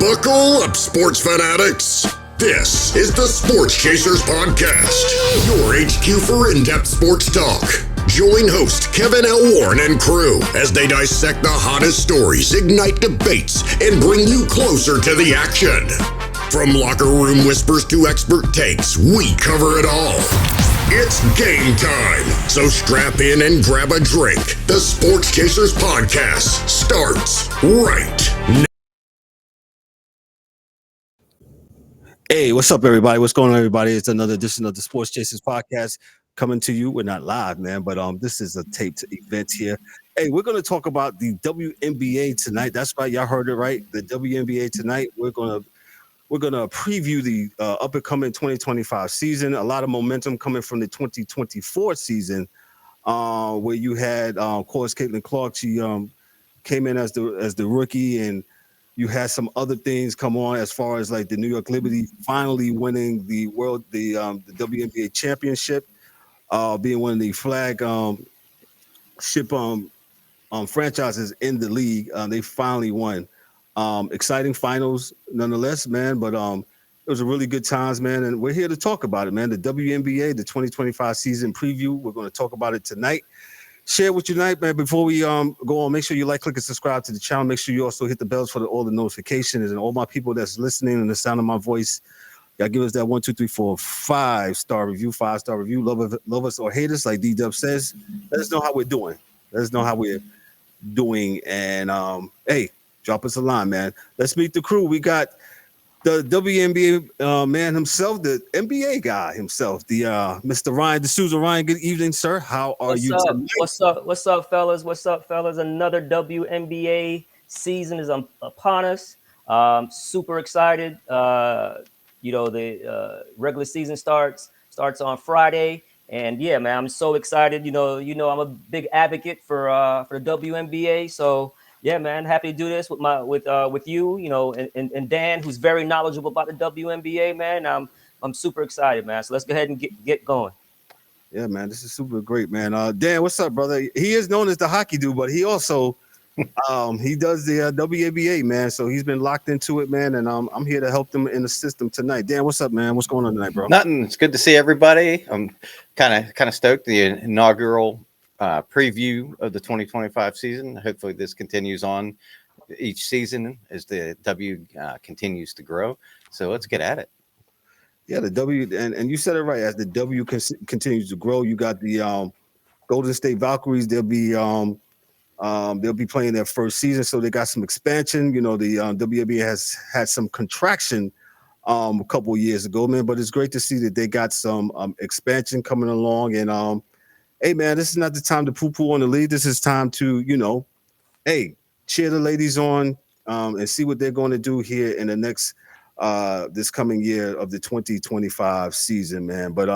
Buckle up, sports fanatics. This is the Sports Chasers Podcast, your HQ for in-depth sports talk. Join host Kevin L. Warren and crew as they dissect the hottest stories, ignite debates, and bring you closer to the action. From locker room whispers to expert takes, we cover it all. It's game time, so strap in and grab a drink. The Sports Chasers Podcast starts right now. Hey, what's up, everybody? What's going on, everybody? It's another edition of the Sports Chasers Podcast coming to you. We're not live, man, but this is a taped event here. Hey, we're going to talk about the WNBA tonight. That's right, y'all heard it right. The WNBA tonight. We're gonna preview the up and coming 2025 season. A lot of momentum coming from the 2024 season, where you had, of course, Caitlin Clark. She came in as the rookie, and you had some other things come on as far as like the New York Liberty finally winning the WNBA championship, being one of the flagship franchises in the league. They finally won. Exciting finals nonetheless, man, but it was a really good times, man, and we're here to talk about it, man. The WNBA, the 2025 season preview. We're going to talk about it tonight. Share with you tonight, man. Before we go on, make sure you like, click, and subscribe to the channel. Make sure you also hit the bells for all the notifications, and all my people that's listening and the sound of my voice. Y'all give us that 1, 2, 3, 4, 5-star review, 5-star review. Love us or hate us, like D-Dub says. Let us know how we're doing. And hey, drop us a line, man. Let's meet the crew. We got the WNBA man himself, the NBA guy himself, the Mr. Ryan DeSouza. Ryan, good evening, sir. How are you tonight? What's up, fellas? Another WNBA season is upon us. Super excited. The regular season starts on Friday, and yeah, man, I'm so excited. You know, I'm a big advocate for the WNBA, so. Yeah, man, happy to do this with you, and Dan, who's very knowledgeable about the WNBA, man. I'm super excited, man. So let's go ahead and get going. Yeah, man, this is super great, man. Dan, what's up, brother? He is known as the hockey dude, but he also he does the WNBA, man. So he's been locked into it, man, and I'm here to help them in the system tonight. Dan, what's up, man? What's going on tonight, bro? Nothing. It's good to see everybody. I'm kind of stoked. The inaugural preview of the 2025 season. Hopefully this continues on each season as the W continues to grow. So let's get at it. Yeah, the W, and you said it right. As the W continues to grow, you got the Golden State Valkyries. They'll be playing their first season, so they got some expansion. You know, the WNBA has had some contraction a couple of years ago, man. But it's great to see that they got some expansion coming along. And hey, man, this is not the time to poo-poo on the league. This is time to, cheer the ladies on and see what they're going to do here in the next this coming year of the 2025 season, man. But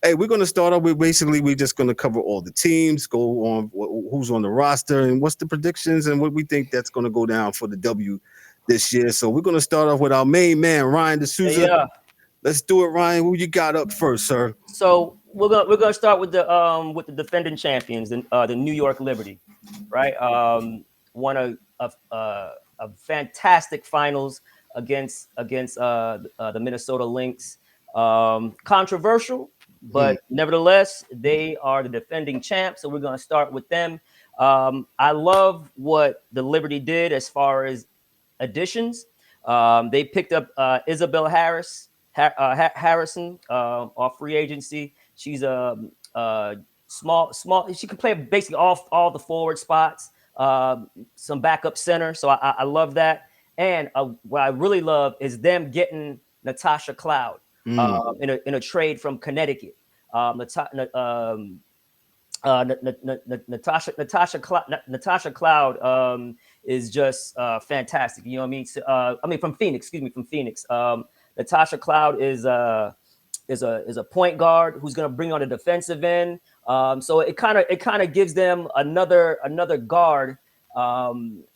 hey, we're going to start off with we're just going to cover all the teams, go on who's on the roster and what's the predictions and what we think that's going to go down for the W this year. So we're going to start off with our main man, Ryan DeSouza. Yeah. Let's do it, Ryan. Who you got up first, sir? So we're gonna start with the defending champions, the New York Liberty, right? Won a fantastic finals against the Minnesota Lynx. Controversial, but nevertheless, they are the defending champs. So we're gonna start with them. I love what the Liberty did as far as additions. They picked up Isabel Harrison off free agency. She's a small. She can play basically all the forward spots, some backup center. So I love that. And what I really love is them getting Natasha Cloud in a trade from Connecticut. Natasha Cloud is just fantastic. You know what I mean? So, from Phoenix. Excuse me, from Phoenix. Natasha Cloud is a point guard who's going to bring on a defensive end. So it kind of gives them another guard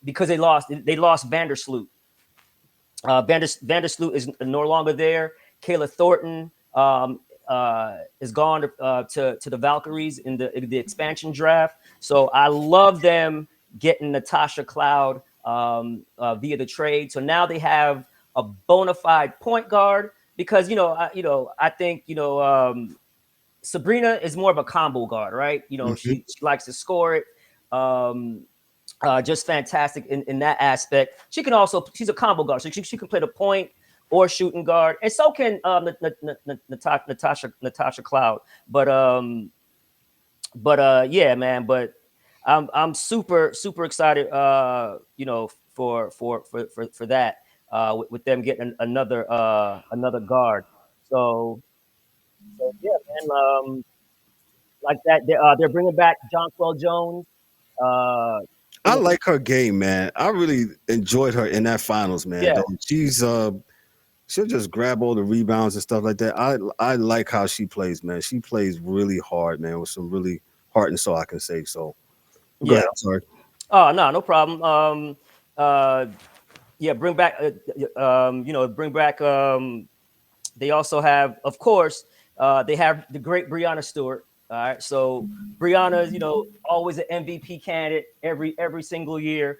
because they lost Vandersloot. Vandersloot is no longer there. Kayla Thornton is gone to the Valkyries in the expansion draft. So I love them getting Natasha Cloud via the trade. So now they have a bona fide point guard because I think Sabrina is more of a combo guard, right? She likes to score it. Just fantastic in that aspect. She's a combo guard, so she can play the point or shooting guard, and so can Natasha Cloud. But yeah, man. But I'm super excited, for that, with them getting another guard. So yeah, man. Like that, they're bringing back Jonquel Jones. I like her game, man. I really enjoyed her in that finals, man. Yeah. Though. She'll just grab all the rebounds and stuff like that. I like how she plays, man. She plays really hard, man, with some really heart and soul, I can say. So go ahead, I'm sorry. Oh, no problem. Yeah, bring back bring back they also have, of course, they have the great Breanna Stewart. All right, so Breanna is, always an MVP candidate every single year.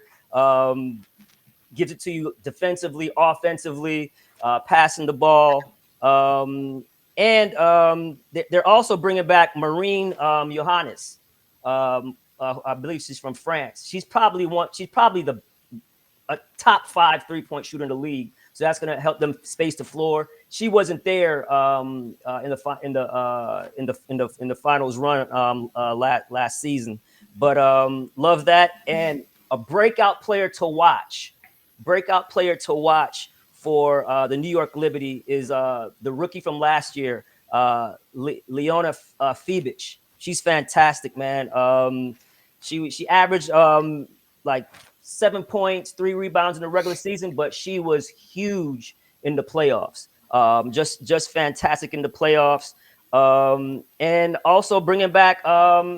Gives it to you defensively, offensively, passing the ball, and they're also bringing back Marine Johannes. I believe she's from France. She's probably a top 5 3-point shooter in the league. So that's going to help them space the floor. She wasn't there in the finals run last season, but love that. And a breakout player to watch for the New York Liberty is the rookie from last year, Leona Fibic. She's fantastic, man. She averaged like 7 points, 3 rebounds in the regular season, but she was huge in the playoffs. Just fantastic in the playoffs. And also bringing back Nyara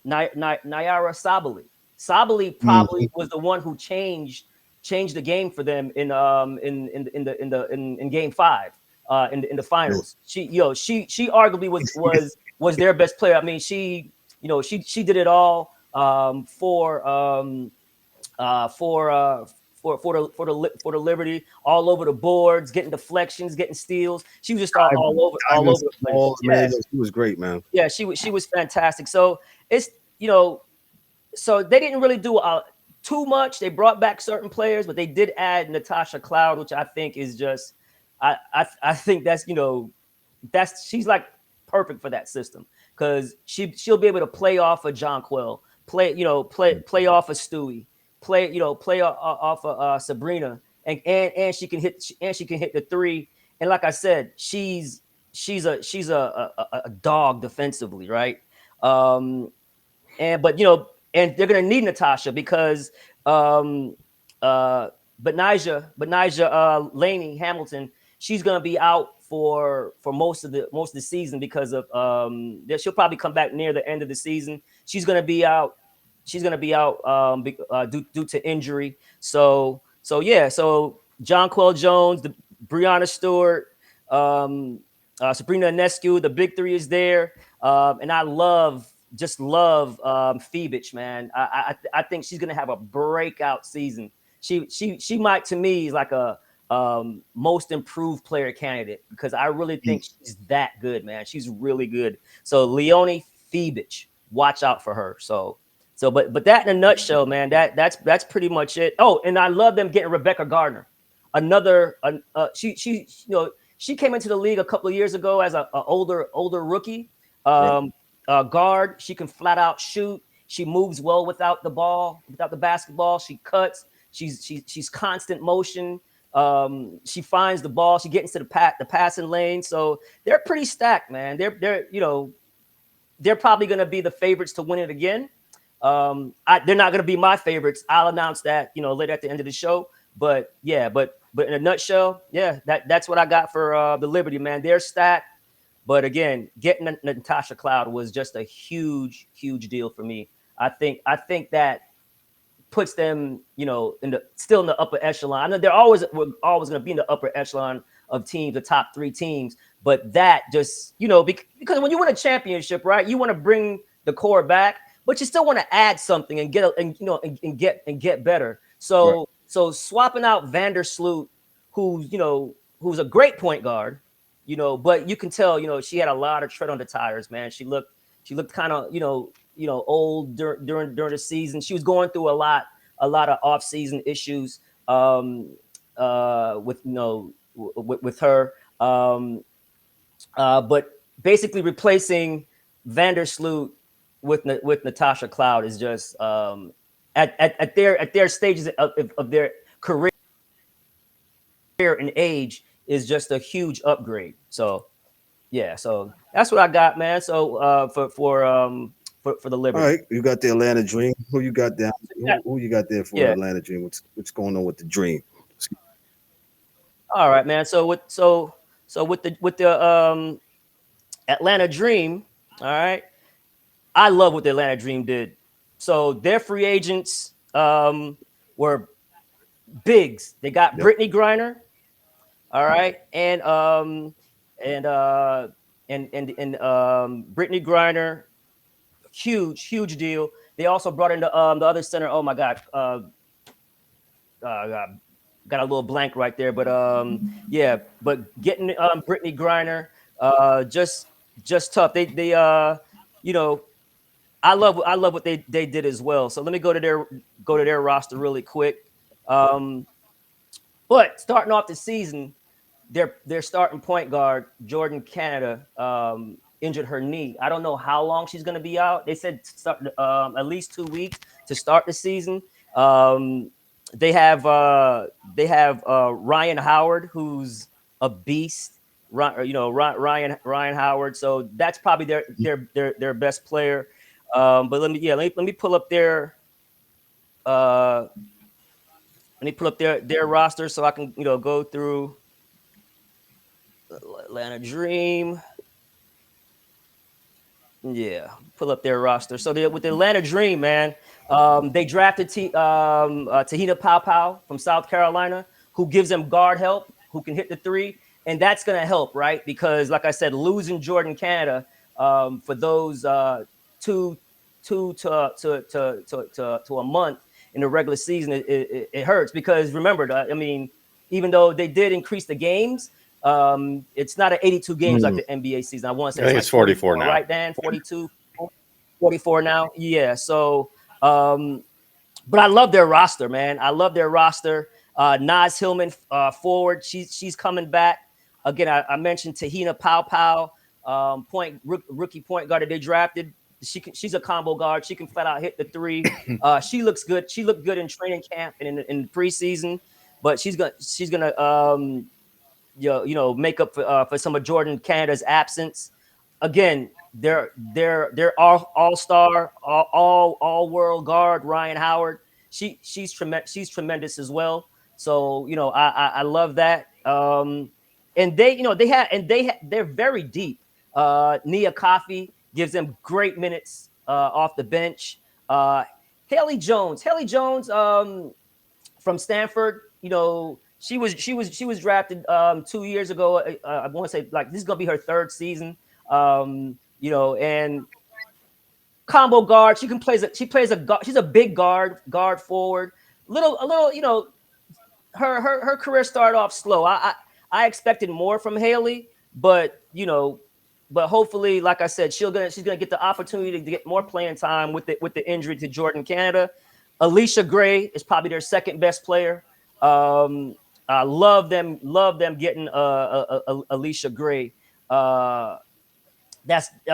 Sabali. Sabali probably was the one who changed the game for them in Game 5 in the finals. She arguably was their best player. I mean, she did it all for the Liberty, all over the boards, getting deflections, getting steals. She was just all over the place. Man, she was great, man. Yeah, she was fantastic. So it's so they didn't really do too much. They brought back certain players, but they did add Natasha Cloud, which I think is just I think that's she's like perfect for that system because she'll be able to play off of Jonquel, play off of Stewie, play off of Sabrina, and she can hit the three. And like I said, she's a dog defensively, right? And they're gonna need Natasha because Benijah Laney Hamilton, she's gonna be out for most of the season because of she'll probably come back near the end of the season. She's gonna be out due to injury. So Jonquel Jones, the Breanna Stewart, Sabrina Ionescu, the big three is there, and I love Fibic, man. I think she's gonna have a breakout season. She might, to me, is like a most improved player candidate because I really think she's that good, man. She's really good. So Leonie Fibic, watch out for her. But that in a nutshell, man, that's pretty much it. Oh, and I love them getting Rebecca Gardner. She came into the league a couple of years ago as an older rookie. Guard. She can flat out shoot. She moves well without the basketball. She cuts. She's constant motion. She finds the ball. She gets into the passing lane. So they're pretty stacked, man. They're probably going to be the favorites to win it again. They're not going to be my favorites. I'll announce that later at the end of the show. But in a nutshell, that's what I got for the Liberty, man. They're stacked. But again, getting Natasha Cloud was just a huge deal for me. I think that puts them, still in the upper echelon. I know we're always going to be in the upper echelon of teams, the top 3 teams. But that just, because when you win a championship, right, you want to bring the core back, but you still want to add something and get get better. So so swapping out Vandersloot, who's a great point guard, but you can tell, she had a lot of tread on the tires, man. She looked kind of, old during the season. She was going through a lot of off-season issues with her. But basically replacing Vandersloot with Natasha Cloud is just at their stages of their career and age is just a huge upgrade. So yeah, so that's what I got, man. So for the Liberty. All right, you got the Atlanta Dream. Who you got there? Who you got there for Atlanta Dream? What's going on with the Dream? All right, man. So with the Atlanta Dream, all right. I love what the Atlanta Dream did. So their free agents were bigs. They got Brittany Griner, all right, and Brittany Griner, huge deal. They also brought in the other center. Oh my God, got a little blank right there, but but getting Brittany Griner, just tough. They I love what they did as well. So let me go to their roster really quick. But starting off the season, their starting point guard Jordan Canada injured her knee. I don't know how long she's going to be out. They said at least 2 weeks to start the season. They have Ryan Howard, who's a beast. Ryan Howard. So that's probably their best player. But let me pull up their their roster so I can go through Atlanta Dream. Yeah, pull up their roster. So with the Atlanta Dream, man, they drafted Tahina Pau from South Carolina, who gives them guard help, who can hit the three, and that's going to help, right? Because, like I said, losing Jordan Canada for those 2 to a month in the regular season, it hurts because remember, even though they did increase the games. It's not 82 games like the NBA season. I want to say it's 44 now. Right, Dan? 42, 44 now. Yeah. So, but I love their roster, man. I love their roster. Naz Hillman, forward. She's coming back. Again, I mentioned Tahina Pau, rookie point guard that they drafted. She's a combo guard. She can flat out hit the three. She looks good. She looked good in training camp and in preseason, but she's gonna make up for some of Jordan Canada's absence. Again, they're all-star, all world guard Ryan Howard. She's tremendous as well. So I love that. And they're very deep. Nia Coffey gives them great minutes off the bench. Haley Jones from Stanford. She was drafted 2 years ago. I want to say this is gonna be her third season. And combo guard. She plays a guard. She's a big guard forward. A little. Her career started off slow. I expected more from Haley, but hopefully, like I said, she's gonna get the opportunity to get more playing time with the injury to Jordan Canada. Alicia Gray is probably their second best player. I love them getting Alicia Gray. They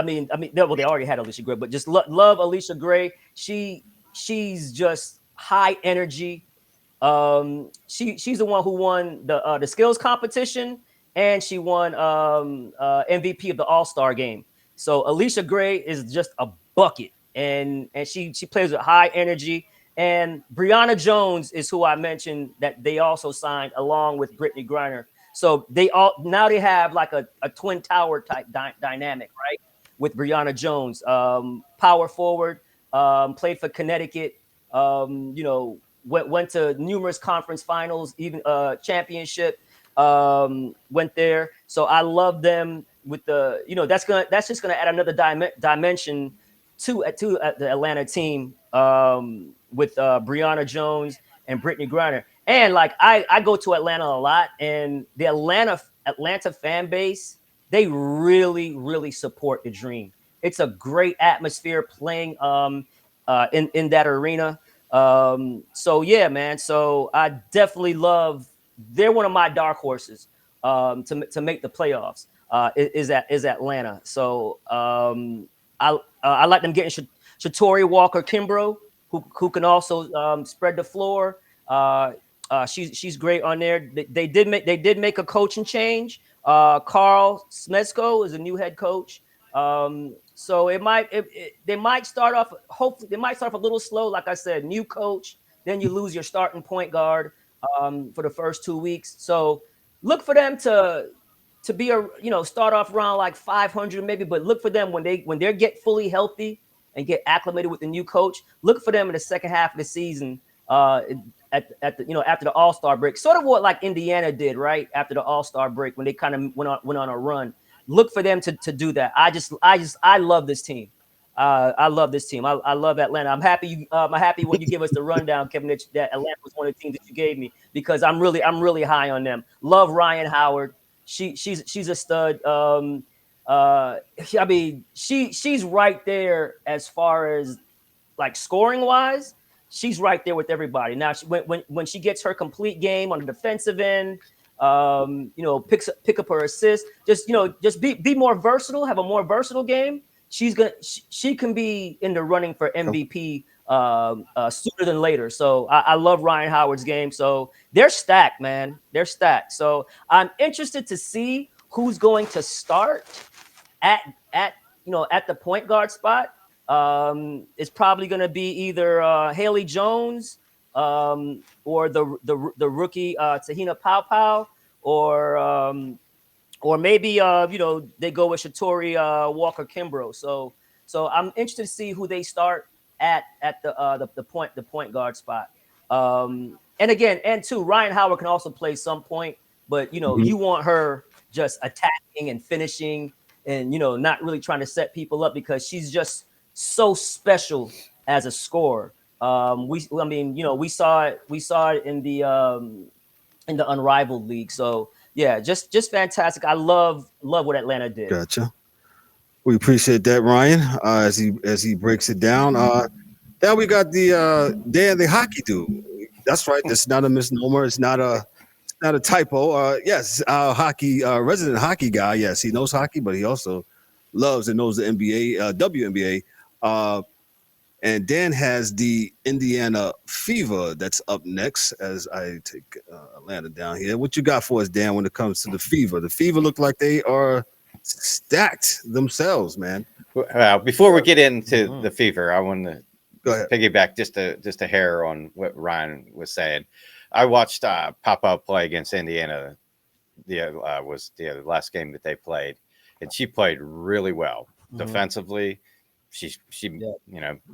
already had Alicia Gray, but just love Alicia Gray. She's just high energy. She's the one who won the skills competition, and she won MVP of the All-Star game. So Alicia Gray is just a bucket, and she plays with high energy. And Brianna Jones is who I mentioned that they also signed along with Brittany Griner. So they have like a twin tower type dynamic, right? With Brianna Jones, power forward, played for Connecticut, went to numerous conference finals, even championship, went there. So I love them with the, that's just gonna add another dimension to the Atlanta team with Brianna Jones and Brittany Griner. And like I go to Atlanta a lot, and the Atlanta fan base, they really support the dream. It's a great atmosphere playing in that arena. So yeah, man. So I definitely love. They're one of my dark horses to make the playoffs. Is Atlanta? So I like them getting Shatori Walker-Kimbrough, who can also spread the floor. She's great on there. They did make a coaching change. Carl Smezko is a new head coach. So they might start off. Hopefully, they might start off a little slow. Like I said, new coach. Then you lose your starting point guard for the first 2 weeks. So look for them to be start off around like 500 maybe, but look for them when they get fully healthy and get acclimated with the new coach. Look for them in the second half of the season at the after the All-Star break, sort of what like Indiana did right after the All-Star break when they kind of went on a run. Look for them to do that. I love this team. I love this team. I love Atlanta. I'm happy when you give us the rundown, Kevin, that Atlanta was one of the teams that you gave me, because I'm really high on them. Love Ryan Howard. She's a stud. I mean, she's right there as far as like scoring wise. She's right there with everybody. Now, when she gets her complete game on the defensive end, pick up her assist. Just be more versatile. Have a more versatile game. She can be in the running for MVP sooner than later. So I love Ryan Howard's game. So they're stacked, man. They're stacked. So I'm interested to see who's going to start at the point guard spot. It's probably going to be either Haley Jones or the rookie Tahina Paopao, or maybe they go with Shatori Walker-Kimbrough. So I'm interested to see who they start at the point guard spot. And again, and too, Ryan Howard can also play some point, but you want her just attacking and finishing, and not really trying to set people up, because she's just so special as a scorer. We saw it in the Unrivaled League. So yeah, just fantastic. I love what Atlanta did. Gotcha. We appreciate that, Ryan. As he breaks it down. Now we got the Dan, the hockey dude. That's right. That's not a misnomer. It's not a typo. Yes, our resident hockey guy. Yes, he knows hockey, but he also loves and knows the NBA, WNBA. And Dan has the Indiana Fever that's up next as I take Atlanta down here. What you got for us, Dan, when it comes to the Fever? The Fever look like they are stacked themselves, man. Well, before we get into the Fever, I want to piggyback just a hair on what Ryan was saying. I watched Papa play against Indiana. Was the last game that they played, and she played really well defensively. She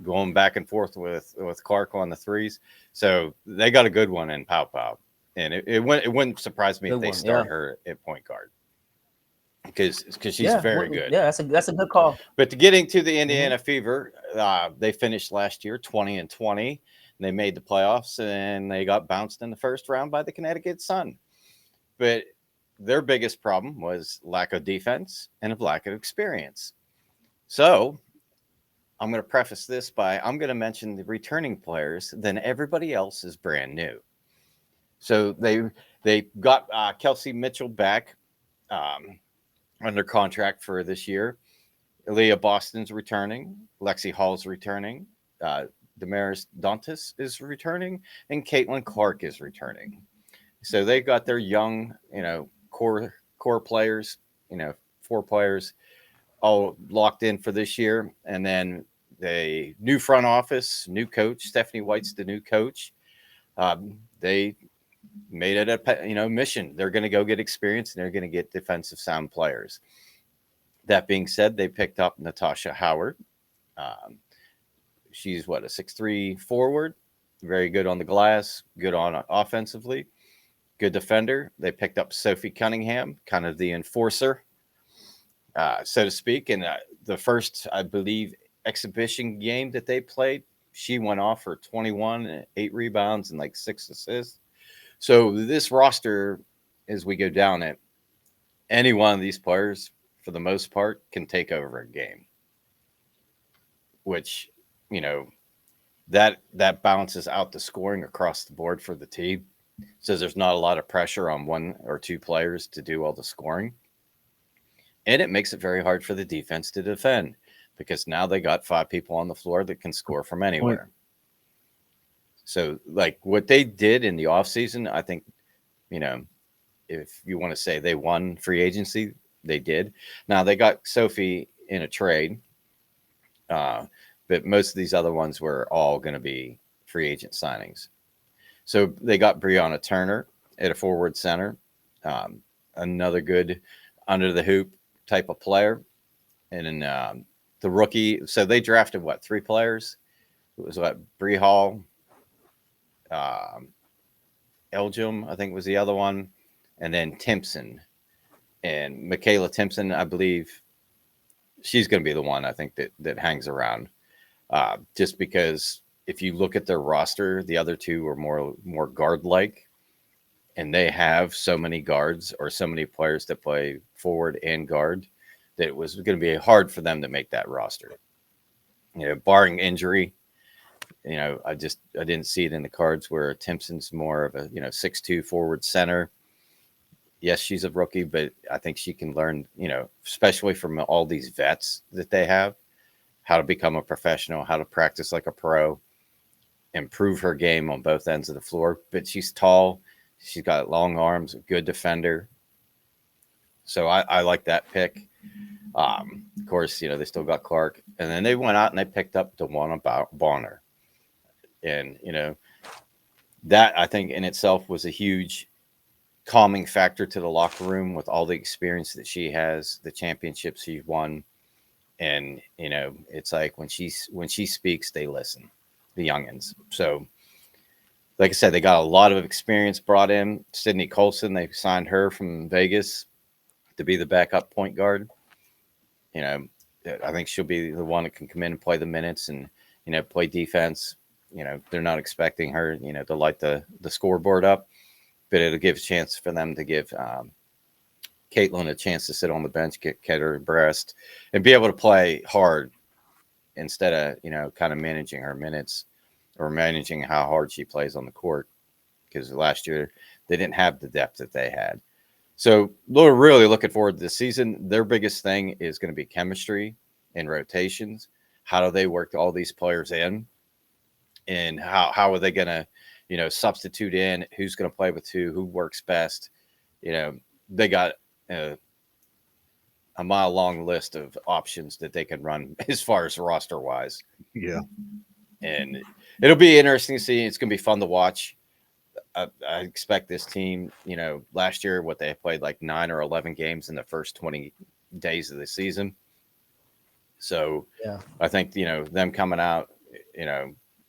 going back and forth with Clark on the threes. So they got a good one in Pau, and it wouldn't surprise me if they start her at point guard, because she's very good. Yeah, that's a good call. But to getting to the Indiana Fever, they finished last year 20-20. They made the playoffs, and they got bounced in the first round by the Connecticut Sun. But their biggest problem was lack of defense and a lack of experience. So I'm going to preface this by I'm going to mention the returning players, then everybody else is brand new. So they got Kelsey Mitchell back under contract for this year. Leah Boston's returning. Lexi Hall's returning. Damaris Dantas is returning, and Caitlin Clark is returning. So they got their young, core players, 4 players all locked in for this year. And then the new front office, new coach, Stephanie White's the new coach. They made it a mission. They're going to go get experience, and they're going to get defensive sound players. That being said, they picked up Natasha Howard. She's a 6'3" forward, very good on the glass, good on offensively, good defender. They picked up Sophie Cunningham, kind of the enforcer, so to speak. And the first, I believe, exhibition game that they played, she went off for 21, 8 rebounds, and like 6 assists. So this roster, as we go down it, any one of these players, for the most part, can take over a game. Which, you know, that balances out the scoring across the board for the team. So there's not a lot of pressure on 1 or 2 players to do all the scoring. And it makes it very hard for the defense to defend because now they got 5 people on the floor that can score from anywhere. So, like, what they did in the offseason, I think, you know, if you want to say they won free agency, they did. Now, they got Sophie in a trade, but most of these other ones were all going to be free agent signings. So they got Brianna Turner at a forward center, another good under the hoop type of player. And then the rookie, so they drafted, 3 players? It was Bree Hall, Elgin, I think was the other one, and then Timpson. And Michaela Timpson, I believe she's going to be the one, I think, that hangs around. Just because if you look at their roster, the other 2 are more guard-like, and they have so many guards or so many players that play forward and guard that it was going to be hard for them to make that roster. You know, barring injury, you know, I didn't see it in the cards where Timpson's more of a, 6'2" forward center. Yes, she's a rookie, but I think she can learn, especially from all these vets that they have, how to become a professional, how to practice like a pro, improve her game on both ends of the floor. But she's tall. She's got long arms, a good defender. So I like that pick. Of course, they still got Clark. And then they went out and they picked up DeWanna Bonner. And, that I think in itself was a huge calming factor to the locker room with all the experience that she has, the championships she's won. And, it's like when she speaks, they listen, the youngins. So, like I said, they got a lot of experience brought in. Sydney Colson, they signed her from Vegas to be the backup point guard. I think she'll be the one that can come in and play the minutes and, play defense. They're not expecting her, to light the scoreboard up, but it'll give a chance for them to give Caitlin a chance to sit on the bench, get her breast, and be able to play hard instead of, kind of managing her minutes or managing how hard she plays on the court. Because last year they didn't have the depth that they had. So we're really looking forward to this season. Their biggest thing is going to be chemistry and rotations. How do they work all these players in? And how are they going to, substitute in? Who's going to play with who works best? They got a mile-long list of options that they can run as far as roster-wise. Yeah. And it'll be interesting to see. It's going to be fun to watch. I expect this team, last year, they played like 9 or 11 games in the first 20 days of the season. So yeah, I think, them coming out,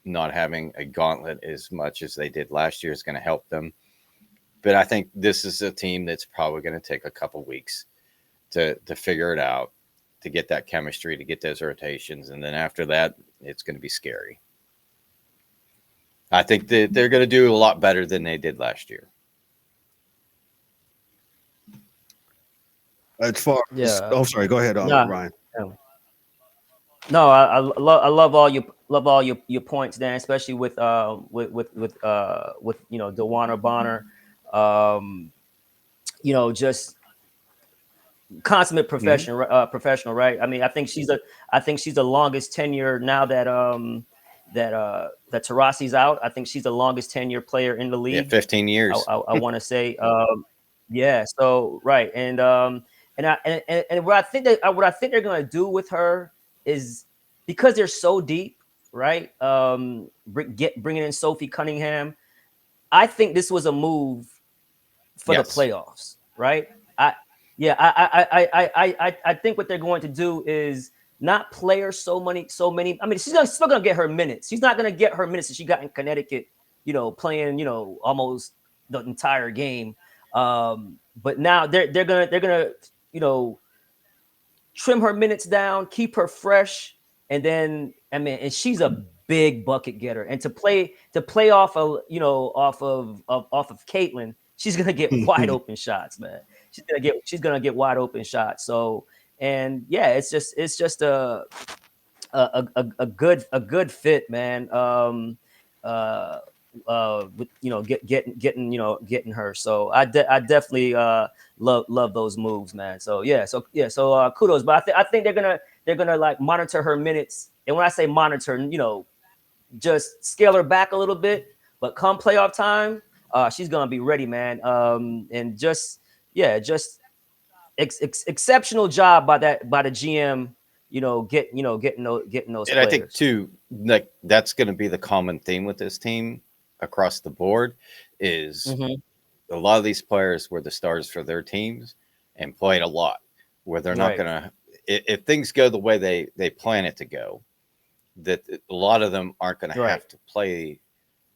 not having a gauntlet as much as they did last year is going to help them. But I think this is a team that's probably going to take a couple weeks to figure it out, to get that chemistry, to get those rotations. And then after that, it's going to be scary. I think that they're going to do a lot better than they did last year. As far as, sorry, go ahead, Ryan. No, I love all your points, Dan, especially with DeWanna Bonner, just consummate professional, right? I mean, I think she's the longest tenure now that Taurasi's out. I think she's the longest tenure player in the league. Yeah, 15 years. I want to say, yeah. So right, and what I think they're gonna do with her is, because they're so deep, right? Bringing in Sophie Cunningham, I think this was a move for the playoffs, right? I think what they're going to do is not play her so many. I mean, she's still gonna get her minutes. She's not gonna get her minutes that she got in Connecticut, playing, almost the entire game. But now they're gonna trim her minutes down, keep her fresh, And then I mean, and she's a big bucket getter, and to play off of off of Caitlin, she's gonna get wide open shots, man. She's gonna get wide open shots. So, and yeah, it's just a good fit, man. With getting her. So I definitely love those moves, man. So kudos. But I think they're gonna like monitor her minutes. And when I say monitor, just scale her back a little bit. But come playoff time, she's gonna be ready, man. And just exceptional job by the GM. Getting those. And players. I think too, like that's going to be the common theme with this team across the board is a lot of these players were the stars for their teams and played a lot. Where they're not going to, if things go the way they plan it to go, that a lot of them aren't going to have to play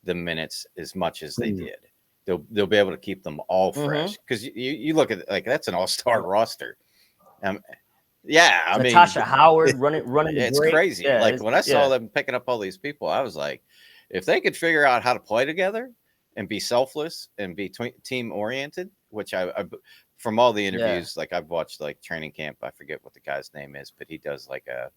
the minutes as much as they did. They'll be able to keep them all fresh because you look at like that's an all-star roster. Yeah, I mean, Natasha Howard running. It's break. crazy. Yeah, like when I saw them picking up all these people, I was like, if they could figure out how to play together and be selfless and be team oriented, which I from all the interviews, like I've watched like training camp. I forget what the guy's name is, but he does like a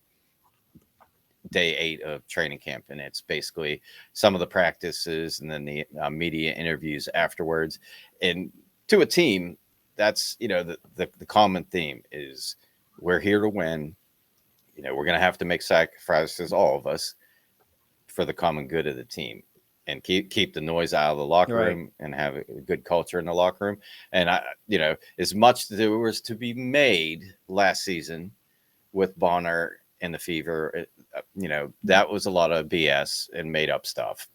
day 8 of training camp, and it's basically some of the practices and then the media interviews afterwards. And to a team, that's the common theme is. We're here to win. We're going to have to make sacrifices, all of us, for the common good of the team, and keep the noise out of the locker room and have a good culture in the locker room. And as much there was to be made last season with Bonner and the Fever, that was a lot of BS and made up stuff.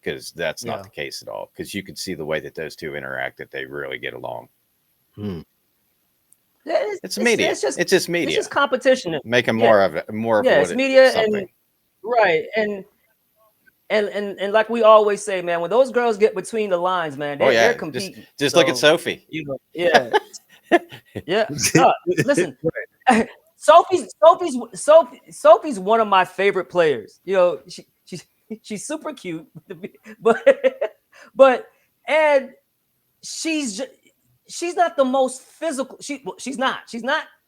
Because that's not the case at all. Because you could see the way that those two interact, that they really get along. It's media. It's just media. It's just competition. Making more of it. More of it's media and and like we always say, man, when those girls get between the lines, man, they're competing. Just look at Sophie. Listen, Sophie's one of my favorite players. She's super cute, but and she's not the most physical. She's not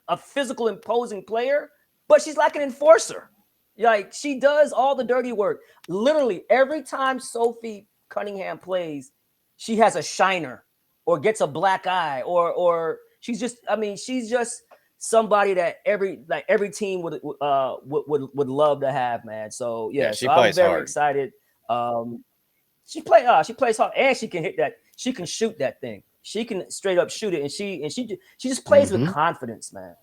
a physical imposing player, but she's like an enforcer. Like she does all the dirty work. Literally every time Sophie Cunningham plays, she has a shiner or gets a black eye or she's just somebody that every team would love to have, man. So she so plays I'm very hard. excited. She plays hard and she can hit that. She can shoot that thing. She can straight up shoot it, and she just plays with confidence, man.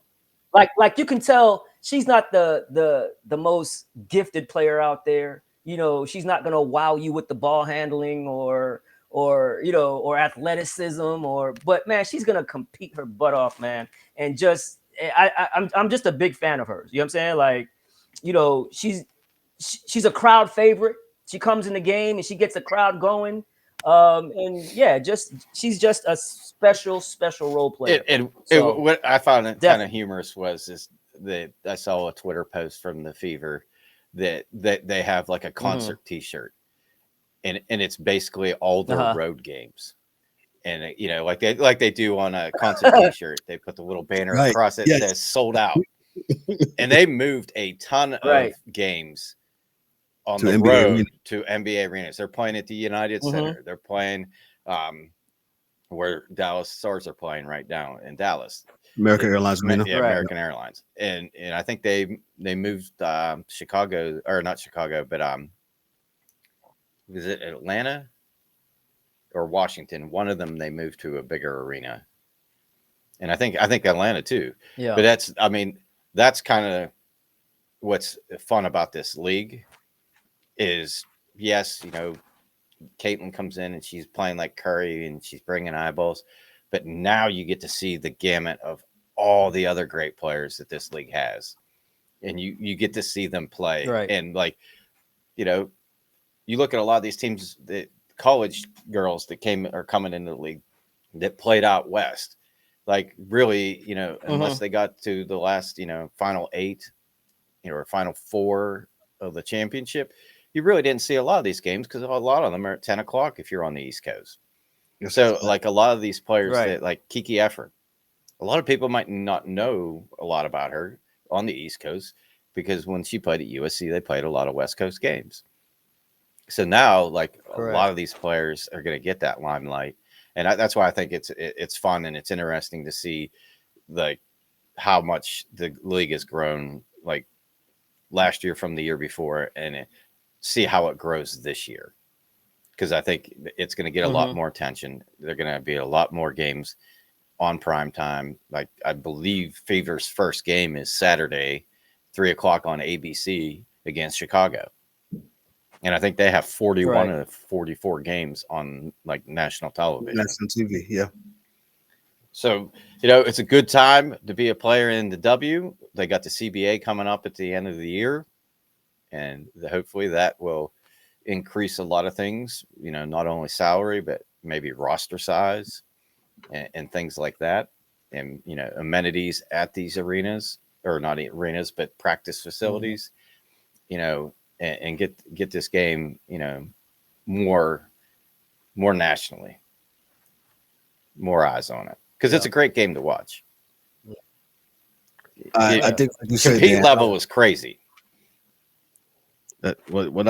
Like you can tell she's not the most gifted player out there. She's not gonna wow you with the ball handling or athleticism but man, she's gonna compete her butt off, man. And just I'm just a big fan of hers. You know what I'm saying? Like, she's a crowd favorite. She comes in the game and she gets the crowd going. She's just a special role player. What I found kind of humorous was that I saw a Twitter post from the Fever that they have like a concert T-shirt, and it's basically all their road games, and like they do on a concert T-shirt, they put the little banner across it that says "sold out," and they moved a ton of games on the road to NBA arenas. They're playing at the United Center. They're playing where Dallas Stars are playing right now in Dallas. American Airlines Arena. Yeah, American Airlines. And I think they moved Chicago, or not Chicago, but was it Atlanta or Washington? One of them they moved to a bigger arena. And I think Atlanta too. Yeah. But that's kind of what's fun about this league. Is yes, Caitlin comes in and she's playing like Curry and she's bringing eyeballs, but now you get to see the gamut of all the other great players that this league has, and you get to see them play. Right. And you look at a lot of these teams, the college girls that are coming into the league that played out west, like really, unless they got to the last, final 8 or Final Four of the championship, you really didn't see a lot of these games because a lot of them are at 10 o'clock if you're on the East Coast. Yes, So, right. like a lot of these players Right. that like Kiki Effort, a lot of people might not know a lot about her on the East Coast because when she played at USC, they played a lot of West Coast games. So now, like a Correct. lot of these players are going to get that limelight, and that's why I think it's fun and it's interesting to see like how much the league has grown, like last year from the year before, and see how it grows this year. Because I think it's going to get a lot more attention. They're going to be a lot more games on prime time. Like I believe Fever's first game is Saturday, 3 o'clock on ABC against Chicago. And I think they have 41 of 44 games on like national television. National TV, yeah. So, it's a good time to be a player in the W. They got the CBA coming up at the end of the year. And hopefully that will increase a lot of things, not only salary, but maybe roster size and things like that. And, amenities at these arenas, or not arenas, but practice facilities, and get this game, more nationally, more eyes on it. Because it's a great game to watch. I think like you said, compete man, level was crazy. What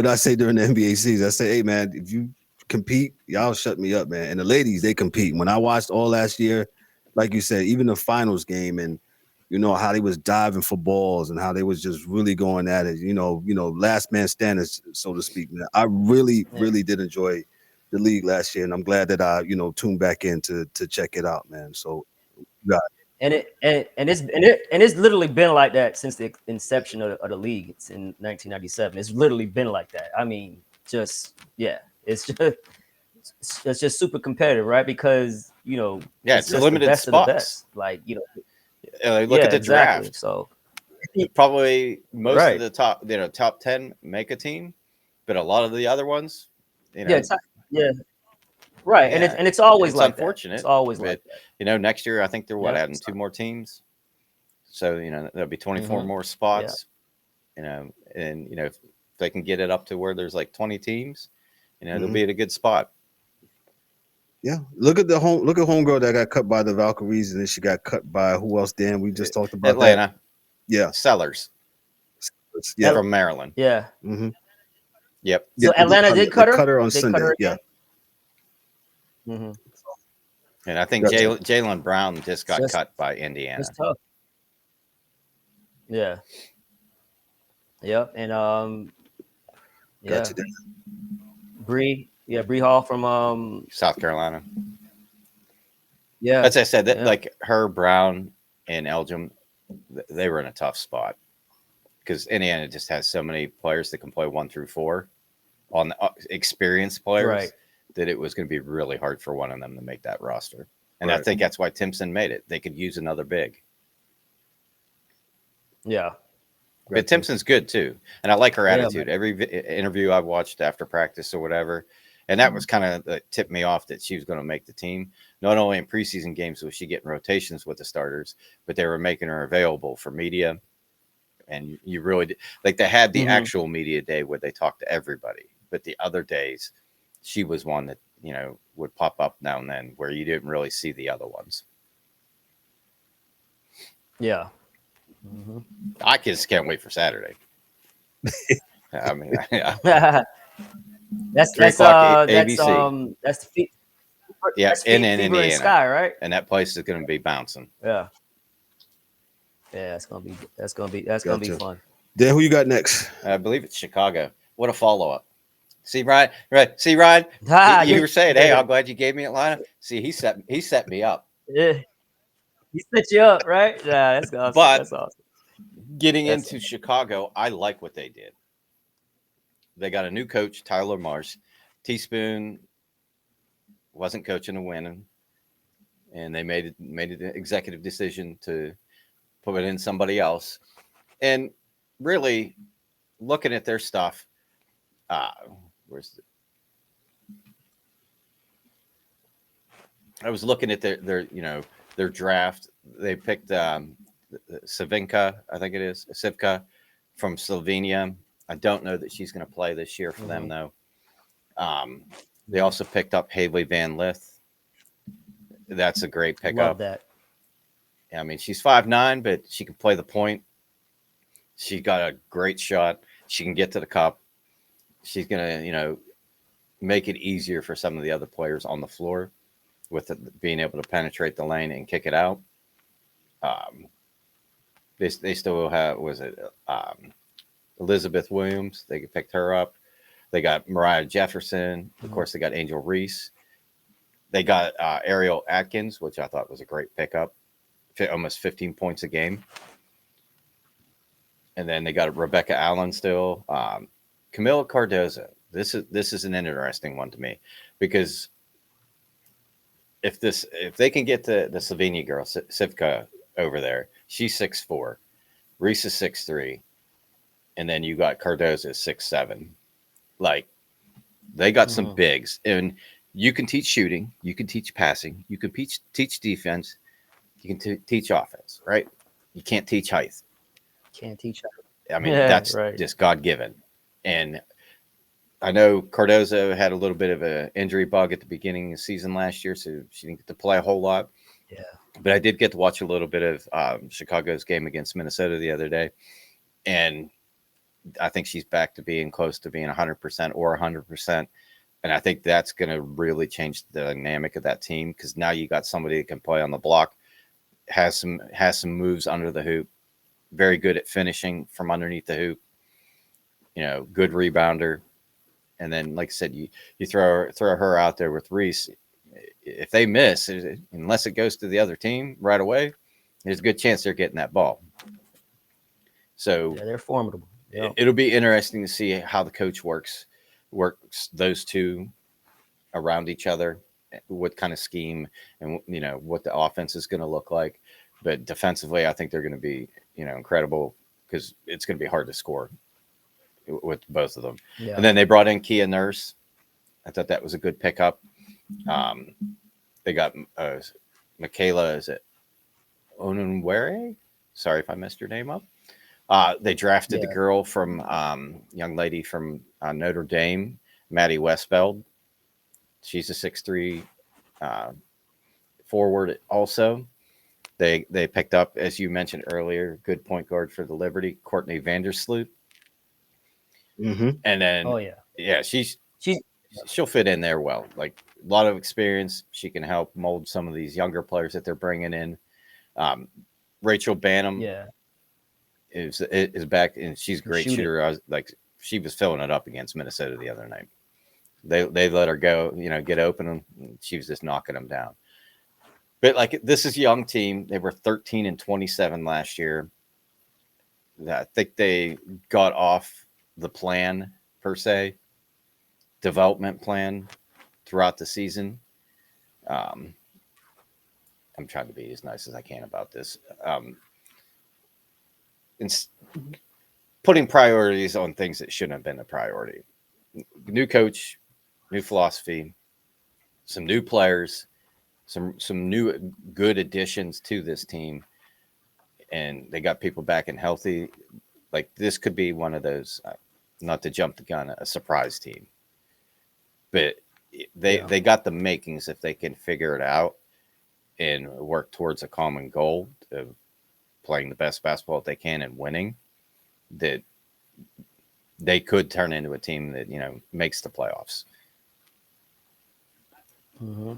I say during the NBA season, I say, hey man, if you compete, y'all shut me up, man. And the ladies, they compete. When I watched all last year, like you said, even the finals game, and how they was diving for balls and how they was just really going at it. Last man standing, so to speak. Man, I really did enjoy the league last year, and I'm glad that I tuned back in to check it out, man. So, And it's literally been like that since the inception of the league. It's in 1997. It's literally been like that. I mean, it's just super competitive, right? Because it's just limited the best spots. of the best. Like look at the draft. So probably most of the top 10 make a team, but a lot of the other ones, right. And it's always like unfortunate. That. It's always like that. Next year I think they're adding 2 more teams, so there'll be 24 more spots. And if they can get it up to where there's like 20 teams, they'll be at a good spot. Yeah, look at homegirl that got cut by the Valkyries, and then she got cut by who else? Dan, we just talked about Atlanta. That. Yeah, Sellers. Yeah, from Maryland. Yeah. Mm-hmm. Yep. So Atlanta did cut her. Cut her on they Sunday. Cut her yeah. Mm-hmm. And I think Jaylen Brown just got cut by Indiana. It's tough. Yeah. Yep. And Gotcha. Bree Hall from South Carolina. Yeah. As I said, that like her, Brown, and Elgin, they were in a tough spot because Indiana just has so many players that can play 1 through 4 on the experienced players that it was going to be really hard for one of them to make that roster. And I think that's why Timpson made it. They could use another big. Yeah. But Timpson's good too. And I like her attitude. Every interview I've watched after practice or whatever. And that was kind of tipped me off that she was going to make the team. Not only in preseason games was she getting rotations with the starters, but they were making her available for media. And you really did, like they had the actual media day where they talked to everybody. But the other days, she was one that, would pop up now and then where you didn't really see the other ones. Yeah. I just can't wait for Saturday. I mean, that's ABC. That's the in Fever Indiana, in Sky, right? And that place is going to be bouncing. Yeah, that's gonna be fun. Then who you got next? I believe it's Chicago. What a follow up. See, Ryan. Right. See, Ryan. You were saying, "Hey, I'm glad you gave me Atlanta." See, he set me up. Yeah, he set you up, right? Yeah, that's awesome. But that's awesome. Getting into Chicago, I like what they did. They got a new coach, Tyler Marsh. Teaspoon wasn't coaching and winning, and they made an executive decision to put in somebody else. And really, looking at their stuff, I was looking at their draft. They picked Savinka, I think it is Sivka from Slovenia. I don't know that she's going to play this year for them though. They also picked up Haley Van Lith. That's a great pickup. Love that. I mean, she's 5'9", but she can play the point. She got a great shot. She can get to the cup. She's going to, make it easier for some of the other players on the floor with being able to penetrate the lane and kick it out. They still have, Elizabeth Williams. They picked her up. They got Mariah Jefferson. Of course, they got Angel Reese. They got Ariel Atkins, which I thought was a great pickup. Almost 15 points a game. And then they got Rebecca Allen still. Camila Cardoza. This is an interesting one to me because if they can get the Slovenia girl, Sivka, over there, she's 6'4", Reese is 6'3", and then you got Cardoza 6'7". Like they got some bigs, and you can teach shooting, you can teach passing, you can teach defense, you can teach offense, right? You can't teach height. Can't teach height. I mean, that's right. Just God given. And I know Cardozo had a little bit of an injury bug at the beginning of the season last year, so she didn't get to play a whole lot. Yeah. But I did get to watch a little bit of Chicago's game against Minnesota the other day. And I think she's back to being close to being 100% or 100%. And I think that's going to really change the dynamic of that team because now you got somebody that can play on the block, has some moves under the hoop, very good at finishing from underneath the hoop, good rebounder. And then, like I said, you throw her out there with Reese. If they miss, unless it goes to the other team right away, there's a good chance they're getting that ball. So they're formidable. Yeah. It'll be interesting to see how the coach works those two around each other, what kind of scheme and what the offense is going to look like. But defensively, I think they're going to be incredible because it's going to be hard to score with both of them. Yeah. And then they brought in Kia Nurse. I thought that was a good pickup. They got Michaela, is it Onunwere? Sorry if I messed your name up. They drafted the girl from young lady from Notre Dame, Maddie Westfeld. She's a 6'3" forward also. They picked up, as you mentioned earlier, good point guard for the Liberty, Courtney Vandersloot. Mm-hmm. And then, she'll fit in there well. Like a lot of experience. She can help mold some of these younger players that they're bringing in. Rachel Banham is back, and she's a great shooter. She was filling it up against Minnesota the other night. They let her go, get open, and she was just knocking them down. But this is a young team. They were 13-27 last year. I think they got off the plan per se, development plan throughout the season. I'm trying to be as nice as I can about this. Putting priorities on things that shouldn't have been a priority. New coach, new philosophy, some new players, some new good additions to this team, and they got people back and healthy. Like this could be one of those, not to jump the gun, a surprise team. But they got the makings if they can figure it out and work towards a common goal of playing the best basketball that they can and winning, that they could turn into a team that, makes the playoffs. Mm-hmm.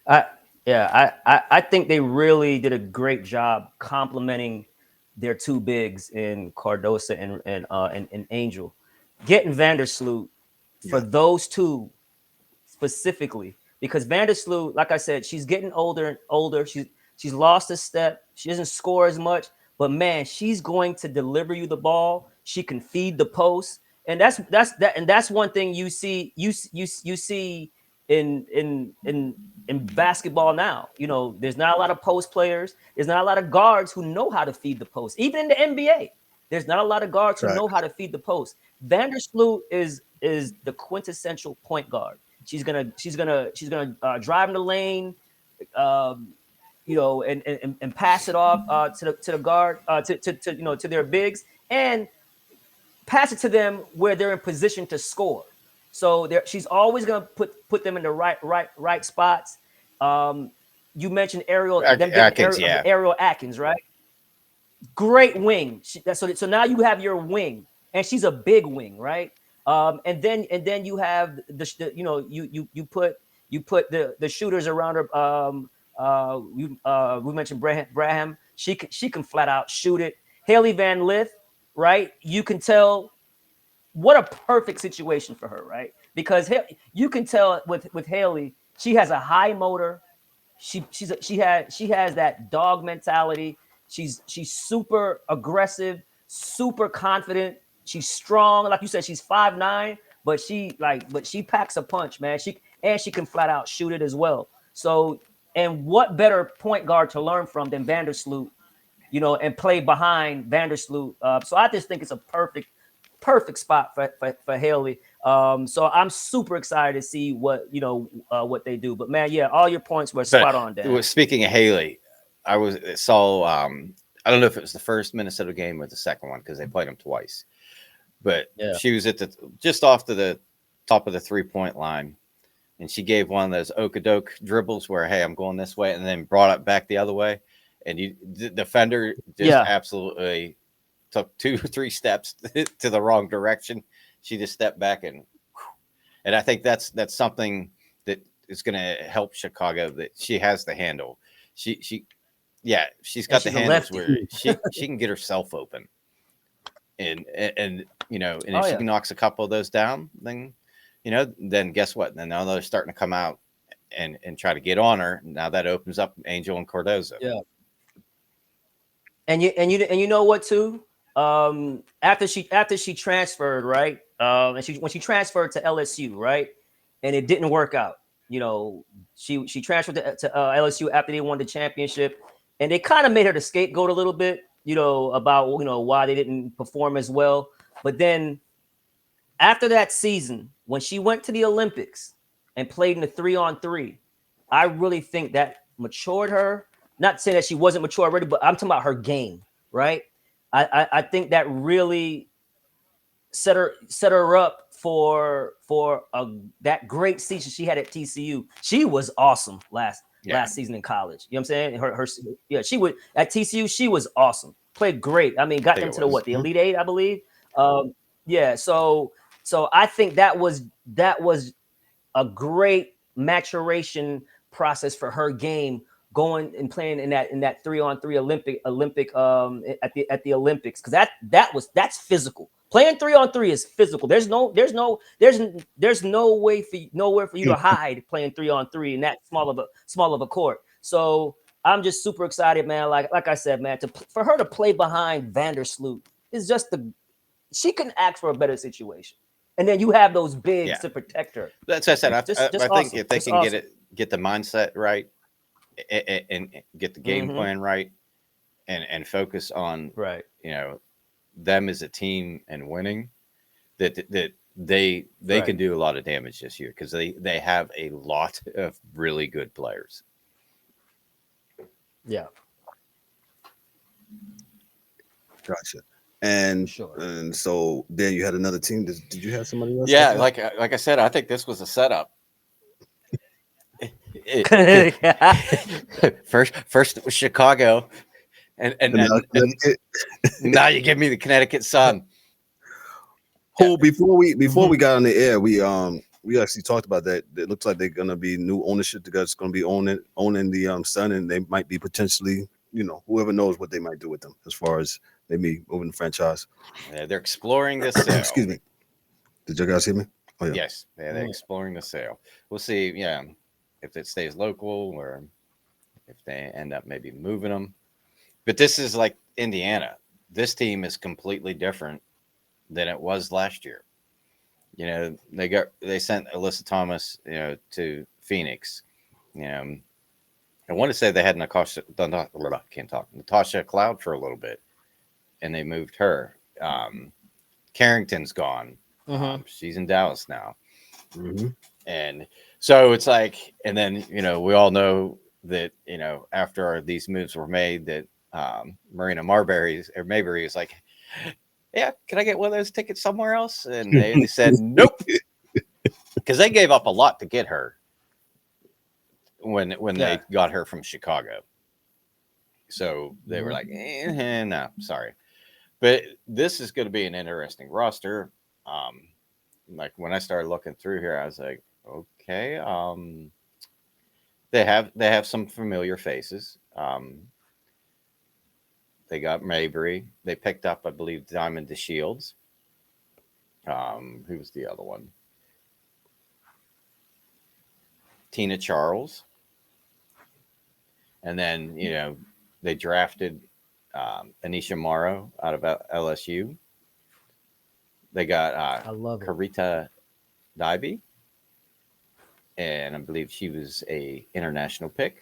I think they really did a great job complementing their two bigs in Cardosa and Angel. Getting Vandersloot for those two specifically, because Vandersloot, like I said, she's getting older and older. She's lost a step. She doesn't score as much, but man, she's going to deliver you the ball. She can feed the post, and that's one thing you see in basketball now. There's not a lot of post players. There's not a lot of guards who know how to feed the post. Even in the NBA, there's not a lot of guards who know how to feed the post. Vandersloot is the quintessential point guard. She's gonna drive in the lane, and pass it off to the guard to their bigs, and pass it to them where they're in position to score. So she's always going to put them in the right spots. You mentioned Ariel Atkins, right? Great wing. So now you have your wing, and she's a big wing, right? And then you have you put the shooters around her. We mentioned Braham. She can flat out shoot it. Haley Van Lith, right? You can tell what a perfect situation for her, right? Because you can tell with Haley, she has a high motor. She has that dog mentality. She's super aggressive, super confident. She's strong, like you said. She's 5'9", but she packs a punch, man. She can flat out shoot it as well. So, and what better point guard to learn from than Vandersloot, and play behind Vandersloot. So I just think it's a perfect spot for Haley. So I'm super excited to see what they do. But man, yeah, all your points were spot on, Dan. Speaking of Haley, I saw I don't know if it was the first Minnesota game or the second one because they played them twice. But she was at just off to the top of the 3-point line, and she gave one of those okadoke dribbles where, hey, I'm going this way, and then brought it back the other way. And the defender just absolutely took 2 or 3 steps to the wrong direction. She just stepped back and I think that's something that is going to help Chicago, that she has the handle. She's got the handles where she can get herself open. And if she knocks a couple of those down, then guess what? Then now they're starting to come out and try to get on her. Now that opens up Angel and Cardozo. Yeah. And you know what too? After she transferred, right? And when she transferred to LSU, right? And it didn't work out. She transferred to LSU after they won the championship, and they kind of made her the scapegoat a little bit, about why they didn't perform as well. But then after that season, when she went to the Olympics and played in the 3-on-3, I really think that matured her. Not saying that she wasn't mature already, but I'm talking about her game, right? I think that really set her up for that great season she had at TCU. She was awesome last season in college. You know what I'm saying? She would at TCU. She was awesome. Played great. I mean, got them to the Elite Eight, I believe. So I think that was a great maturation process for her game, going and playing in that 3-on-3 Olympic at the Olympics, because that's physical. Playing 3-on-3 is physical. There's nowhere for you to hide playing 3-on-3 in that small of a court. So I'm just super excited, man. Like I said, man, for her to play behind Vandersloot is just she couldn't ask for a better situation. And then you have those bigs to protect her. That's what I said. I think awesome. If they can get the mindset right and get the game plan right and focus on them as a team and winning, that they can do a lot of damage this year, because they have a lot of really good players. Yeah. Gotcha. And so then you had another team. Did you have somebody else? Yeah, like I said, I think this was a setup. First it was Chicago, and now you give me the Connecticut Sun. Oh, before we got on the air, we actually talked about that. It looks like they're gonna be new ownership. The guys gonna be owning the Sun, and they might be potentially, whoever knows what they might do with them as far as maybe moving the franchise. Yeah, they're exploring this sale. Excuse me. Did you guys hear me? Oh, yeah. Yes, they're exploring the sale. We'll see. Yeah, if it stays local or if they end up maybe moving them. But this is like Indiana. This team is completely different than it was last year. They sent Alyssa Thomas, to Phoenix. I want to say they had Natasha Cloud for a little bit, and they moved her. Carrington's gone. She's in Dallas now. And so it's like, and then, we all know that, after these moves were made, that Marina Marbury or Mayberry is like, yeah, can I get one of those tickets somewhere else? And they said, nope, because they gave up a lot to get her when they got her from Chicago. So they were like, no, sorry. But this is going to be an interesting roster. Like when I started looking through here, I was like, okay, they have some familiar faces. They got Mayberry. They picked up, I believe, Diamond DeShields. Who was the other one? Tina Charles. And then, they drafted Anisha Morrow out of LSU. They got I love Karita Dybee. And I believe she was a international pick.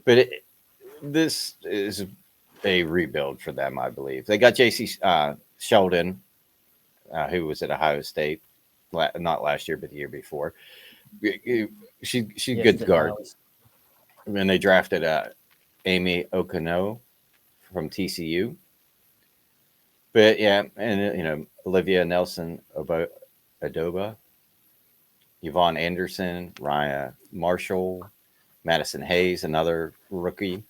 But this is a rebuild for them, I believe. They got J.C. Sheldon, who was at Ohio State, not last year, but the year before. She's good guard. And they drafted Amy Okano from TCU. But yeah, and Olivia Nelson Adoba, Yvonne Anderson, Raya Marshall, Madison Hayes, another rookie.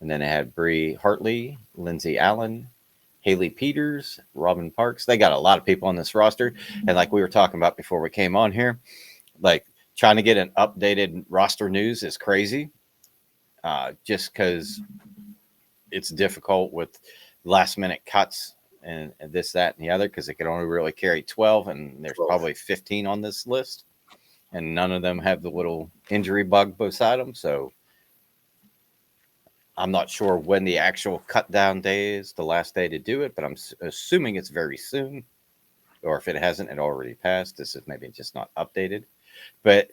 And then they had Bree Hartley, Lindsay Allen, Haley Peters, Robin Parks. They got a lot of people on this roster. And like we were talking about before we came on here, like trying to get an updated roster news is crazy. Just because it's difficult with last minute cuts and this, that, and the other, because they can only really carry 12, and there's probably 15 on this list, and none of them have the little injury bug beside them. So I'm not sure when the actual cut down day is, the last day to do it, but I'm assuming it's very soon, or if it hasn't, it already passed. This is maybe just not updated. But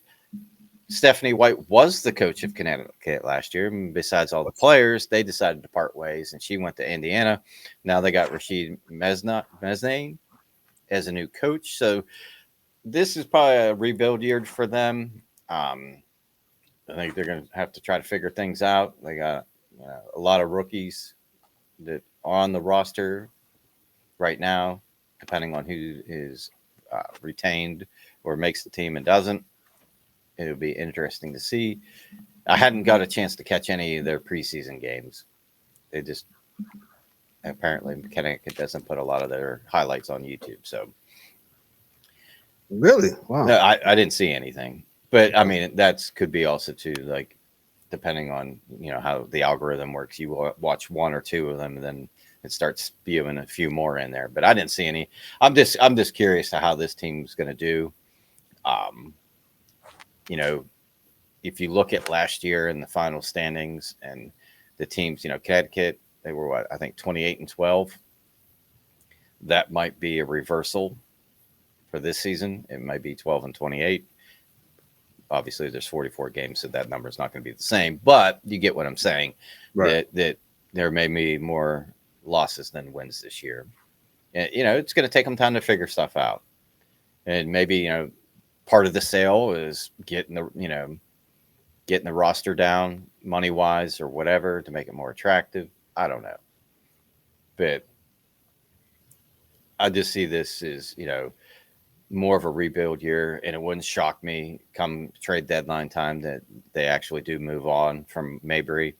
Stephanie White was the coach of Connecticut last year. And besides all the players, they decided to part ways, and she went to Indiana. Now they got Rashid Meznane as a new coach. So this is probably a rebuild year for them. I think they're going to have to try to figure things out. They got a lot of rookies that are on the roster right now, depending on who is retained or makes the team and doesn't. It'll be interesting to see. I hadn't got a chance to catch any of their preseason games. They just apparently Connecticut doesn't put a lot of their highlights on YouTube. So really, wow. No, I didn't see anything. But I mean, that could be also too, like, depending on how the algorithm works. You watch one or two of them, and then it starts spewing a few more in there. But I didn't see any. I'm just curious to how this team's going to do. If you look at last year in the final standings and the teams, Connecticut, they were I think 28-12. That might be a reversal for this season. It might be 12-28. Obviously, there's 44 games, so that number is not going to be the same. But you get what I'm saying. Right. That there may be more losses than wins this year. And, it's going to take them time to figure stuff out. And maybe, part of the sale is getting the roster down money wise or whatever to make it more attractive. I don't know. But I just see this as, more of a rebuild year, and it wouldn't shock me come trade deadline time that they actually do move on from Mayberry.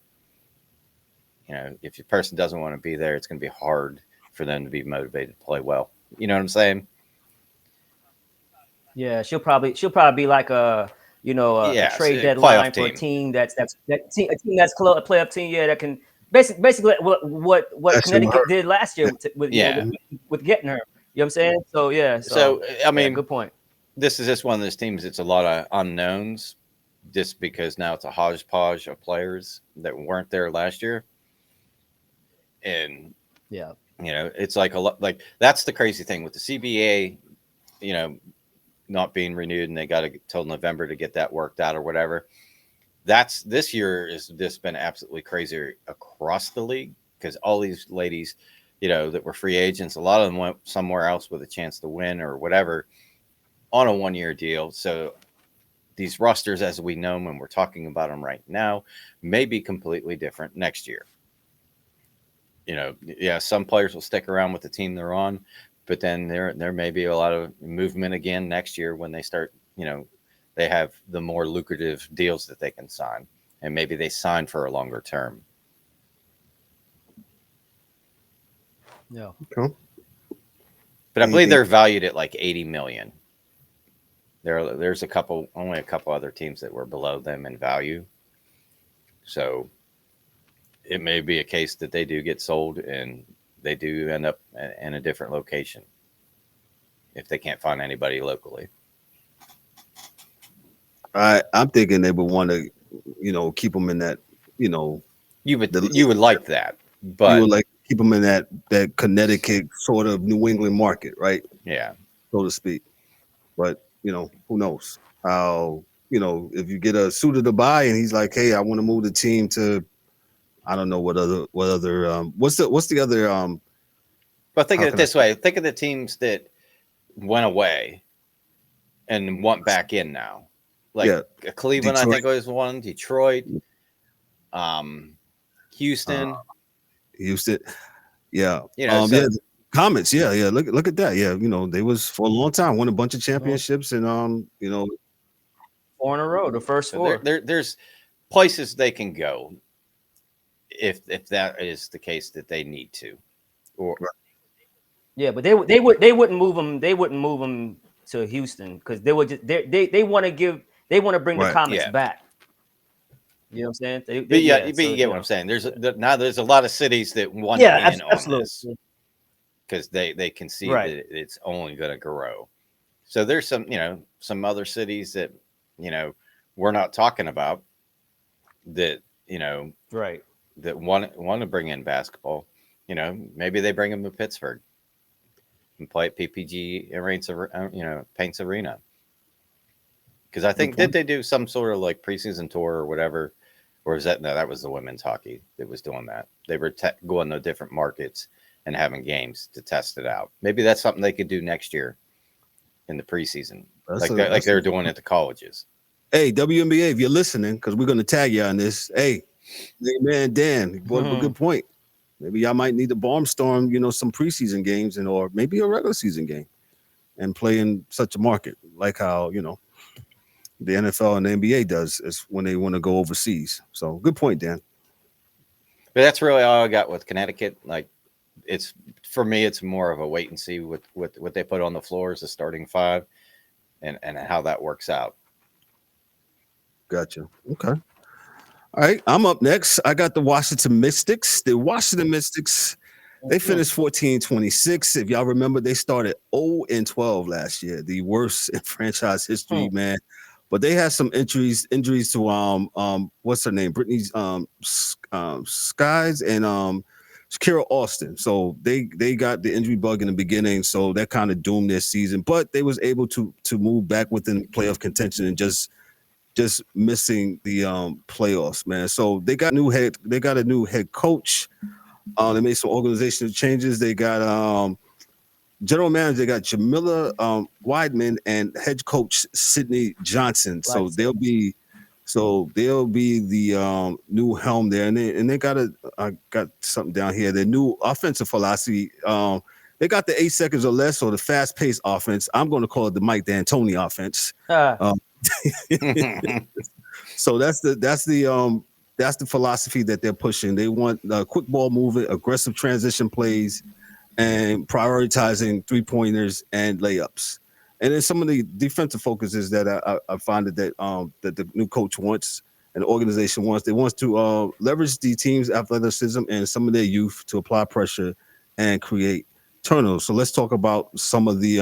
If your person doesn't want to be there, it's going to be hard for them to be motivated to play well. You know what I'm saying? Yeah, she'll probably be like a trade deadline for a team that's a team that's a playoff team. Yeah, that can basically what Connecticut did last year with getting her. You know what I'm saying? So yeah. So I mean, good point. This is just one of those teams. It's a lot of unknowns, just because now it's a hodgepodge of players that weren't there last year, and it's like a lot. Like, that's the crazy thing with the CBA, not being renewed, and they got to till November to get that worked out or whatever. This year has just been absolutely crazy across the league, because all these ladies, that were free agents, a lot of them went somewhere else with a chance to win or whatever on a 1-year deal. So these rosters as we know them and we're talking about them right now may be completely different next year. Some players will stick around with the team they're on, but then there may be a lot of movement again next year when they start, they have the more lucrative deals that they can sign, and maybe they sign for a longer term. Yeah. Okay. But I believe they're valued at like 80 million. There's only a couple other teams that were below them in value. So it may be a case that they do get sold and they do end up in a different location if they can't find anybody locally. I'm thinking they would want to, keep them in that, you would like that, but you would like keep them in that Connecticut sort of New England market, right? Yeah, so to speak. But who knows how? If you get a suitor to buy and he's like, hey, I want to move the team to, I don't know what other what's the other But think of it this way: think of the teams that went away and want back in now. Like Cleveland, Detroit. I think was one. Detroit, Houston. Yeah. Comets. Yeah. Look at that. Yeah. They was for a long time, won a bunch of championships and 4 in a row, the first 4. There's places they can go if that is the case that they need to. Yeah, but they wouldn't move them. They wouldn't move them to Houston because they would just they want to bring the Comets back. You know what I'm saying? You get what I'm saying. There's a lot of cities that want in on this because they can see that it's only going to grow. So there's some other cities that we're not talking about that that want to bring in basketball. Maybe they bring them to Pittsburgh and play at PPG Paints Arena. Because I think did they do some sort of like preseason tour or whatever, or is that that was the women's hockey that was doing that? They were going to different markets and having games to test it out. Maybe that's something they could do next year in the preseason, like they're doing at the colleges. Hey, WNBA, if you're listening, because we're going to tag you on this. Hey, man, Dan, you brought up a good point. Maybe y'all might need to barnstorm, some preseason games or maybe a regular season game and play in such a market like how, the NFL and the NBA does is when they want to go overseas. So good point, Dan. But that's really all I got with Connecticut. Like for me, it's more of a wait and see with what they put on the floor as the starting 5 and how that works out. Gotcha. Okay. All right. I'm up next. I got the Washington Mystics. The Washington Mystics, they finished 14-26. If y'all remember, they started 0-12 last year, the worst in franchise history, man. But they had some injuries to what's her name? Brittany Skies and Shakira Austin. So they got the injury bug in the beginning, so that kind of doomed their season. But they was able to move back within playoff contention and just missing the playoffs, man. So they got a new head coach. They made some organizational changes. They got general manager, they got Jamila Weidman and head coach Sydney Johnson. So they'll be the new helm there. And they I got something down here. The new offensive philosophy. They got the 8 seconds or less or the fast-paced offense. I'm going to call it the Mike D'Antoni offense. So that's the philosophy that they're pushing. They want quick ball movement, aggressive transition plays, and prioritizing 3-pointers and layups. And then some of the defensive focuses that I find that the new coach wants and the organization wants. They want to leverage the team's athleticism and some of their youth to apply pressure and create turnovers. So let's talk about some of the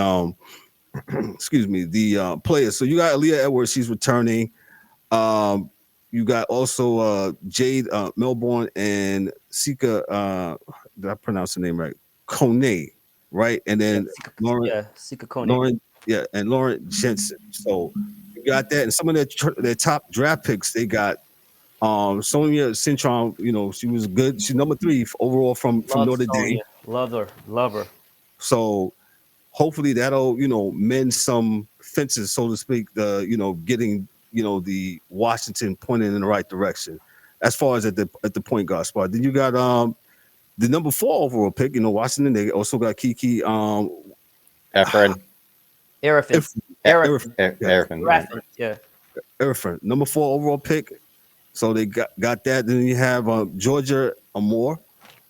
the players. So you got Aaliyah Edwards, she's returning. You got also Jade Melbourne and Sika. Did I pronounce the name right? Kone, right? And then Sika Kone. And Lauren Jensen. So you got that, and some of their top draft picks. They got Sonia Cintron. She was good. She's number 3 overall from Notre Dame. Love her. So hopefully that'll mend some fences, so to speak. Getting the Washington pointing in the right direction as far as at the point guard spot. Then you got the number 4 overall pick. Washington. They also got Kiki Efren. Erafin. Yeah. Erafin, number 4 overall pick. So they got that. Then you have Georgia Amore,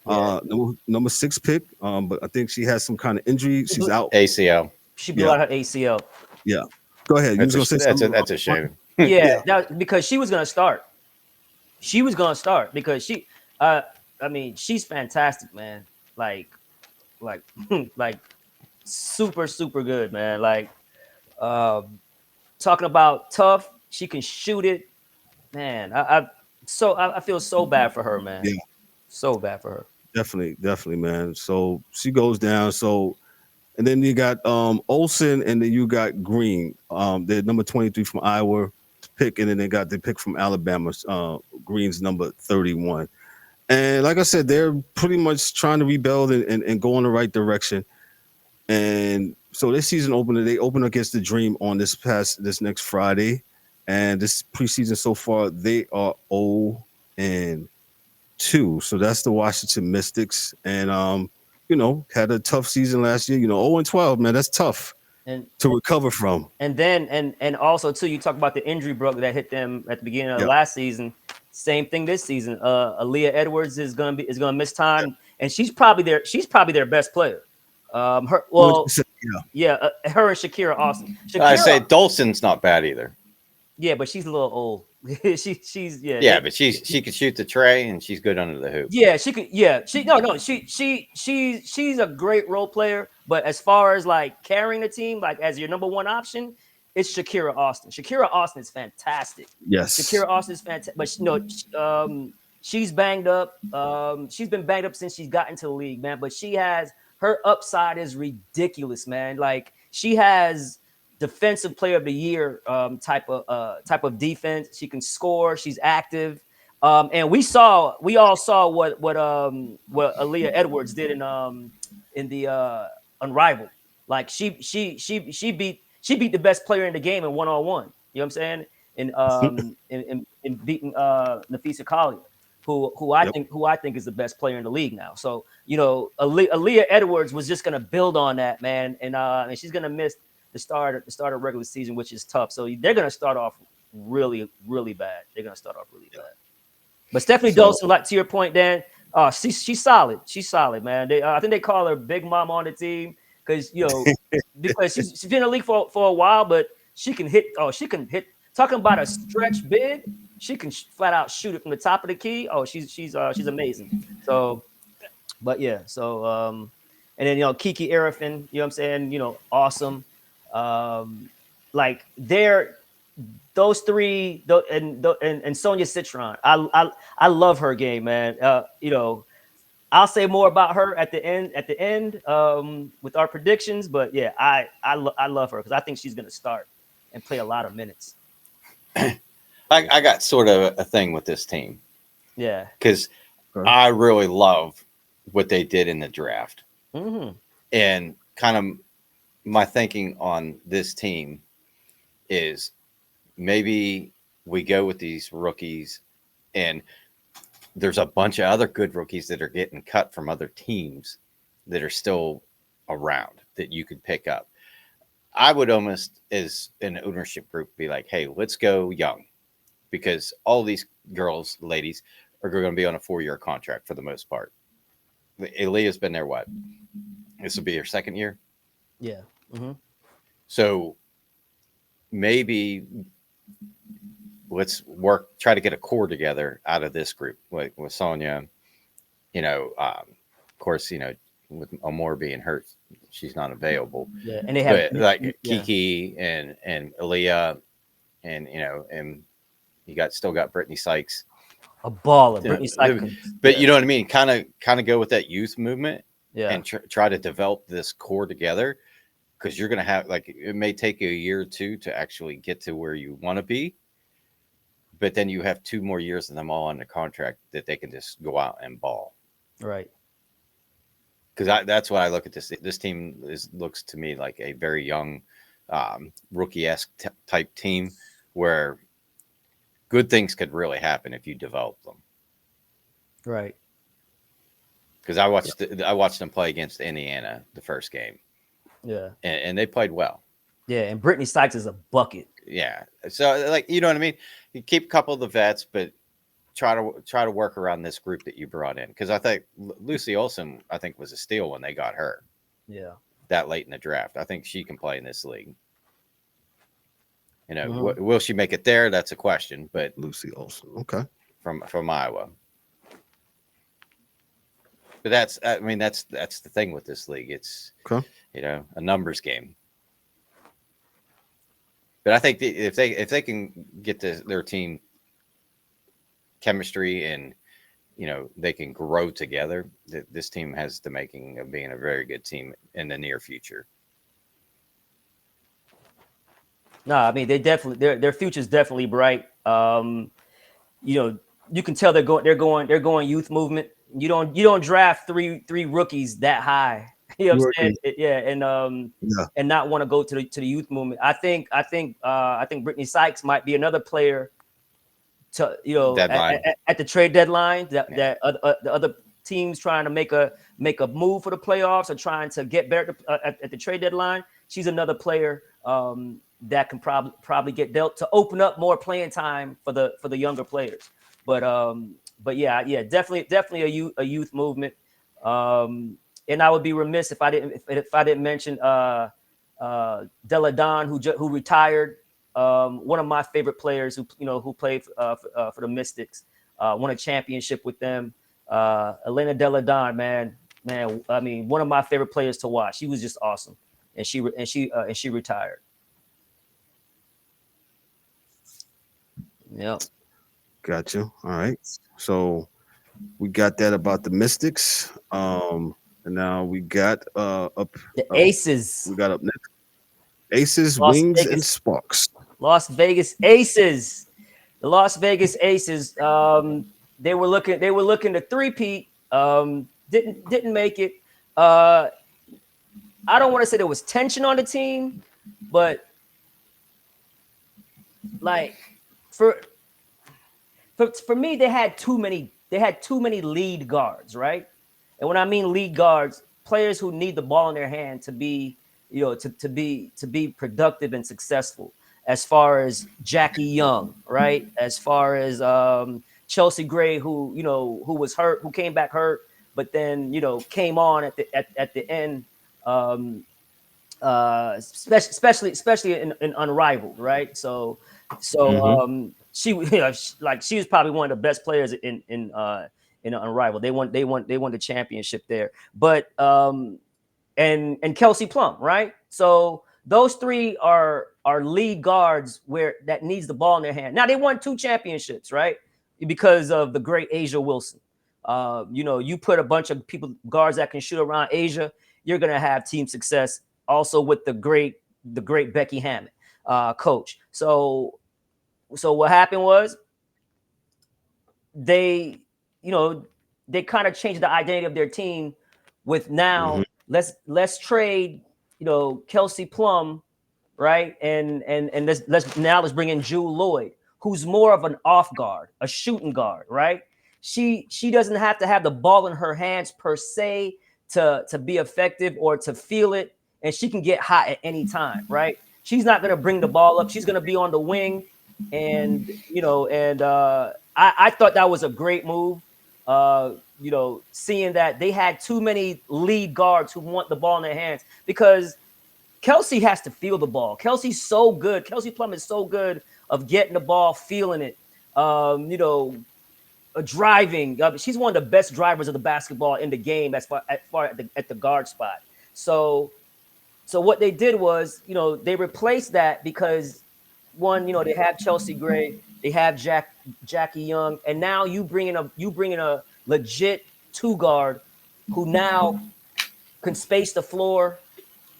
number 6 pick. But I think she has some kind of injury. She's out. ACL. She blew out her ACL. Yeah. Go ahead. That's a shame. Yeah, because she was gonna start. She was gonna start because she's fantastic, man. Like super, super good, man. Like, talking about tough, she can shoot it, man. I feel so bad for her, man. Yeah, so bad for her. Definitely, man. So she goes down. So, and then you got Olsen, and then you got Green. They're number 23 from Iowa pick, and then they got the pick from Alabama. Green's number 31. And like I said, they're pretty much trying to rebuild and go in the right direction. And so this season opener, they open against the Dream on this next Friday. And this preseason so far, they are 0-2. So that's the Washington Mystics. And had a tough season last year. 0-12, man, that's tough to recover from. And then and also too, you talk about the injury bug that hit them at the beginning of last season. Same thing this season. Aaliyah Edwards is gonna miss time, and she's probably their best player. Her and Shakira Austin. I say Dolson's not bad either. Yeah, but she's a little old. But she could shoot the tray and she's good under the hoop. Yeah, she could. Yeah, she's a great role player. But as far as like carrying the team, like as your number 1 option, it's Shakira Austin. Shakira Austin is fantastic. Yes, Shakira Austin is fantastic. But she's banged up. She's been banged up since she's got into the league, man. But her upside is ridiculous, man. Like she has defensive player of the year type of defense. She can score. She's active. And we all saw what Aaliyah Edwards did in the Unrivaled. Like she beat the best player in the game in 1-on-1. You know what I'm saying? In beating Nafisa Collier, who I think is the best player in the league now. So Aaliyah Edwards was just gonna build on that, man, and she's gonna miss the start of regular season, which is tough. So they're gonna start off really, really bad. But Stephanie Dolson, like to your point, Dan, she's solid. She's solid, man. I think they call her Big Mama on the team because because she's been in the league for a while, but she can hit. Oh, she can hit. Talking about a stretch big, she can flat out shoot it from the top of the key. Oh, she's amazing. So, but yeah. So and then Kiki Erafin, you know what I'm saying? Awesome. Like those three, and Sonia Citron. I love her game, man. I'll say more about her at the end with our predictions, but yeah, I love her because I think she's gonna start and play a lot of minutes. I got sort of a thing with this team. Yeah, because I really love what they did in the draft, and kind of my thinking on this team is maybe we go with these rookies, and there's a bunch of other good rookies that are getting cut from other teams that are still around that you could pick up. I would almost, as an ownership group, be like, hey, let's go young, because all these ladies are going to be on a 4-year contract for the most part. Aaliyah's been there, what? This will be her 2nd year? Yeah. So maybe let's try to get a core together out of this group, like with Sonia, of course, with Amore being hurt, she's not available. Yeah, and they have Kiki and Aaliyah, and and you still got Brittany Sykes, a baller. Brittany Sykes, but you know what I mean. Kind of go with that youth movement, and try to develop this core together, because you're gonna have it may take you a year or two to actually get to where you want to be, but then you have 2 more years of them all on the contract that they can just go out and ball. Right. Because that's what I look at this team looks to me like a very young, rookie-esque type team, where good things could really happen if you develop them. Right. Because I watched them play against Indiana the first game. Yeah. And they played well. Yeah, and Brittany Sykes is a bucket. Yeah. So, like, you know what I mean? You keep a couple of the vets, but try to work around this group that you brought in. Because I think Lucy Olsen, I think, was a steal when they got her. Yeah. That late in the draft. I think she can play in this league. You know, will she make it there? That's a question. But Lucy Olsen, okay, from Iowa. But that's the thing with this league. It's you know, a numbers game. But I think if they can get their team chemistry and, you know, they can grow together, this team has the making of being a very good team in the near future. No, I mean their future's definitely bright. You know, you can tell they're going youth movement. You don't draft three rookies that high. You know what I'm saying? Yeah, and not want to go to the youth movement. I think Brittany Sykes might be another player to, you know, at the trade deadline that the other teams trying to make a move for the playoffs or trying to get better at the trade deadline. She's another player that can probably get dealt to open up more playing time for the younger players. But yeah, definitely a youth movement. And I would be remiss if I didn't mention Della Don, who retired. One of my favorite players who played for the Mystics, won a championship with them. Elena Della Don, man, I mean, one of my favorite players to watch. She was just awesome, and she retired. Yep. Got you. All right. So we got that about the Mystics. And now we got Aces. We got up next. Aces, Las Wings, Vegas. and Sparks. Las Vegas Aces. The Las Vegas Aces. They were looking to three-peat. Didn't make it. I don't want to say there was tension on the team, but like for me, they had too many lead guards, right? And when I mean lead guards, players who need the ball in their hand to be, you know, to be productive and successful. As far as Jackie Young, right? As far as Chelsea Gray, who was hurt, who came back hurt, but then, you know, came on at the end, especially in Unrivaled, right? So she was probably one of the best players in Unrivaled. They won the championship there. But and Kelsey Plum, right? So those three are lead guards that needs the ball in their hand. Now they won 2 championships, right? Because of the great Asia Wilson. You know, you put a bunch of guards that can shoot around Asia, you're gonna have team success. Also with the great Becky Hammond, coach. So what happened was they kind of changed the identity of their team with now let's trade, you know, Kelsey Plum, right? And let's bring in Jewel Lloyd, who's more of an off guard, a shooting guard, right? She doesn't have to have the ball in her hands per se to be effective or to feel it, and she can get hot at any time, right? She's not going to bring the ball up. She's going to be on the wing, and I thought that was a great move. You know, seeing that they had too many lead guards who want the ball in their hands, because Kelsey has to feel the ball. Kelsey's so good. Kelsey Plum is so good of getting the ball, feeling it, driving. She's one of the best drivers of the basketball in the game as far at the guard spot. So what they did was, you know, they replaced that because, one, you know, they have Chelsea Gray, they have Jackie Young, and now you bring in a legit 2-guard who now can space the floor,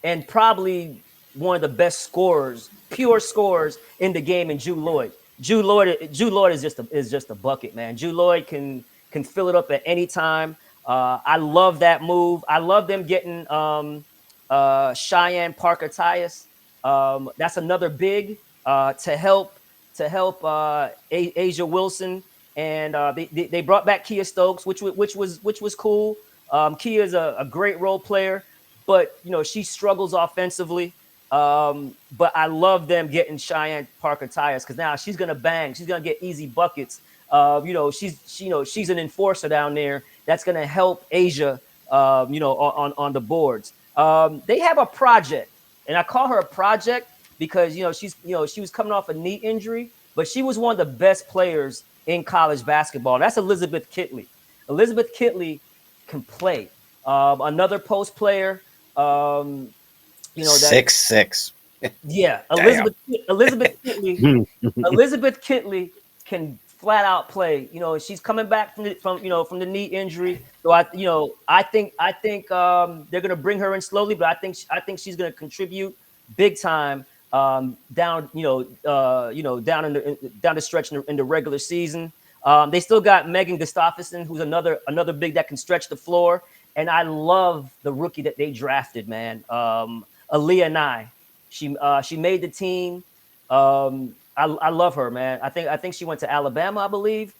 and probably one of the best scorers, pure scorers in the game, in Jewel Lloyd. Jewel Lloyd is just a bucket, man. Jewel Lloyd can fill it up at any time. I love that move. I love them getting Cheyenne Parker Tyus. That's another big to help Asia Wilson, and they brought back Kia Stokes, which was cool. Kia is a great role player, but she struggles offensively. But I love them getting Cheyenne Parker Tyus, because now she's gonna bang. She's gonna get easy buckets. She's an enforcer down there that's gonna help Asia. On the boards. They have a project, and I call her a project because she was coming off a knee injury, but she was one of the best players in college basketball. That's Elizabeth Kitley. Elizabeth Kitley can play. Another post player. 6'6". Yeah, Elizabeth Kitley can flat out play. She's coming back from the knee injury. So I think they're gonna bring her in slowly, but I think she's gonna contribute big time down down the stretch in the regular season. They still got Megan Gustafsson, who's another big that can stretch the floor. And I love the rookie that they drafted, man. Aaliyah Nye. She made the team. I love her, man. I think she went to Alabama, I believe.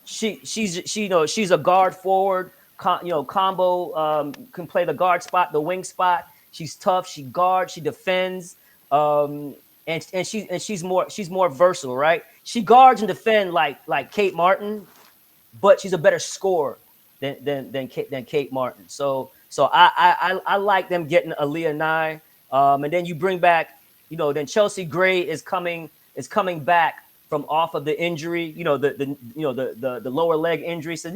She's a guard forward. Combo can play the guard spot, the wing spot. She's tough. She guards. She defends. And she's more versatile, right? She guards and defends like Kate Martin, but she's a better scorer than Kate Martin. So I like them getting Aaliyah Nye. And then you bring back, then Chelsea Gray is coming back from off of the injury, the lower leg injury. So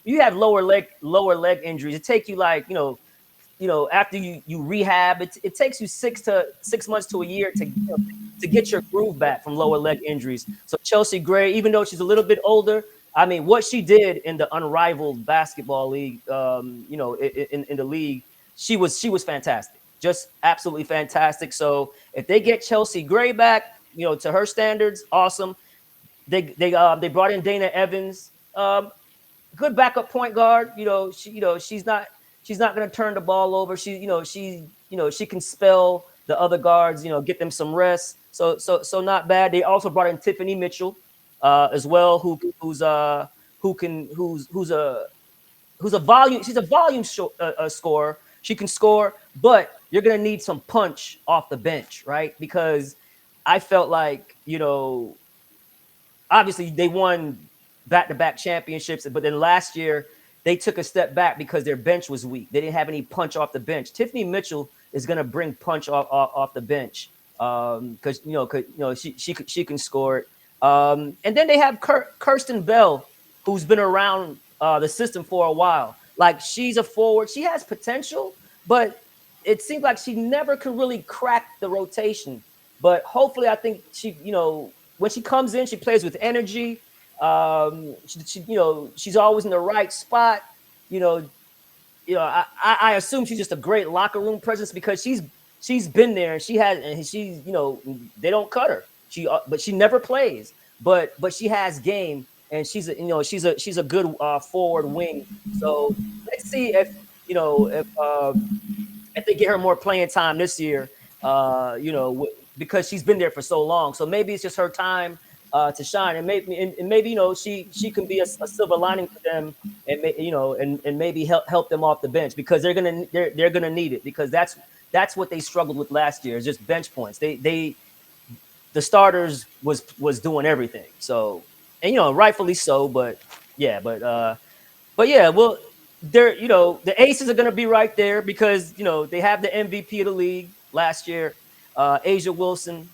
you have lower leg injuries. It take you after you rehab, it takes you 6 months to a year to get your groove back from lower leg injuries. So Chelsea Gray, even though she's a little bit older, I mean, what she did in the unrivaled basketball league, in the league, she was fantastic. Just absolutely fantastic. So if they get Chelsea Gray back, to her standards, awesome. They brought in Dana Evans, good backup point guard. She's not going to turn the ball over. She can spell the other guards. Get them some rest. So not bad. They also brought in Tiffany Mitchell, as well, who's a volume. She's a volume scorer. She can score, but you're going to need some punch off the bench, right? Because I felt like, obviously they won back-to-back championships, but then last year they took a step back because their bench was weak. They didn't have any punch off the bench. Tiffany Mitchell is going to bring punch off the bench because she can score it. And then they have Kirsten Bell, who's been around the system for a while. Like, she's a forward. She has potential, but it seems like she never could really crack the rotation. But hopefully, I think she, when she comes in, she plays with energy. She's always in the right spot. I assume she's just a great locker room presence because she's been there and she's they don't cut her. But she never plays. But she has game. And she's a good forward wing. So let's see if they get her more playing time this year. Because she's been there for so long. So maybe it's just her time to shine, and maybe she can be a silver lining for them, and maybe help them off the bench because they're gonna need it because that's what they struggled with last year is just bench points. The starters was doing everything. So. And rightfully so, but yeah, well, the aces are gonna be right there because they have the MVP of the league last year, Asia Wilson,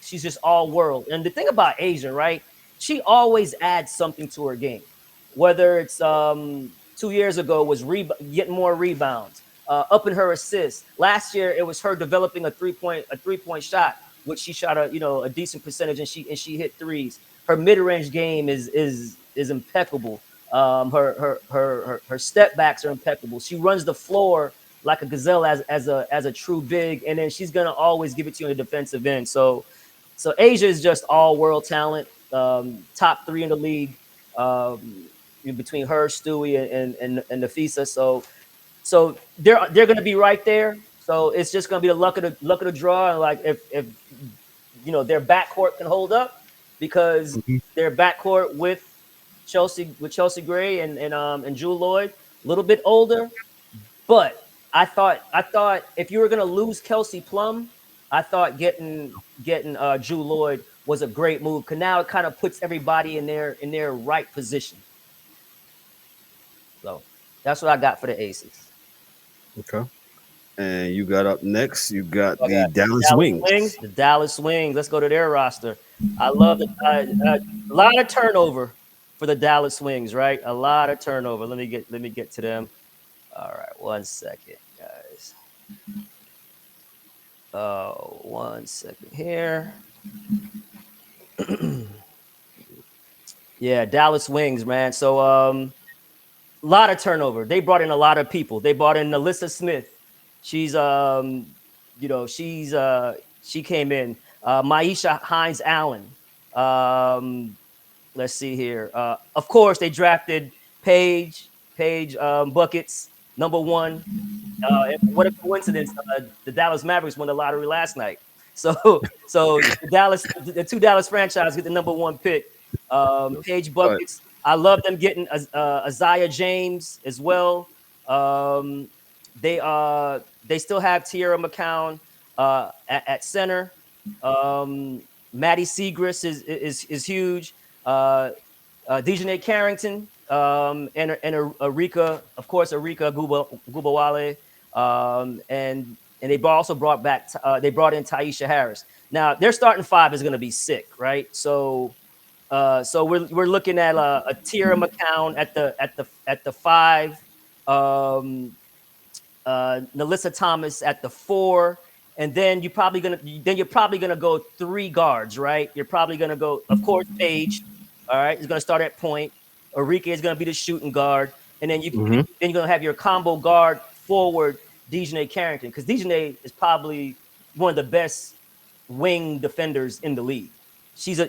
she's just all world. And the thing about Asia, right? She always adds something to her game. Whether it's 2 years ago was getting more rebounds, upping her assists. Last year it was her developing a three-point shot, which she shot a decent percentage and she hit threes. Her mid-range game is impeccable. Her step backs are impeccable. She runs the floor like a gazelle as a true big, and then she's gonna always give it to you on the defensive end. So Asia is just all world talent, top 3 in the league, between her, Stewie, and Nafisa. So they're gonna be right there. So it's just gonna be the luck of the draw. And like if their backcourt can hold up because their backcourt with Chelsea Gray and Jewel Lloyd, a little bit older. But I thought if you were gonna lose Kelsey Plum, I thought getting Jewel Lloyd was a great move because now it kind of puts everybody in their right position. So that's what I got for the Aces. Okay. And you got up next, you got the Dallas Wings. The Dallas Wings. Let's go to their roster. I love a lot of turnover for the Dallas Wings, right? A lot of turnover. Let me get to them. All right, 1 second, guys. 1 second here. Yeah, Dallas Wings, man. So a lot of turnover. They brought in a lot of people. They brought in Alyssa Smith. She's she came in. Maisha Hines Allen. Let's see here. Of course, they drafted Paige Buckets, #1. And what a coincidence! The Dallas Mavericks won the lottery last night. So the two Dallas franchises get the #1 pick. Paige Buckets. I love them getting Isaiah James as well. They still have Tierra McCown at center. Maddie Segrist is huge. Dejanay Carrington and Arika, of course, Arika Gubawale. And they also brought in Taisha Harris. Now their starting five is going to be sick, right? So we're looking at a Tierra McCown at the 5. Nalissa Thomas at the 4, and then you're probably gonna go 3 guards, right? You're probably gonna go, of course, Paige. All right, is gonna start at point. Arika is gonna be the shooting guard, and then you're gonna have your combo guard forward, Dejanay Carrington, because Dejanay is probably one of the best wing defenders in the league. She's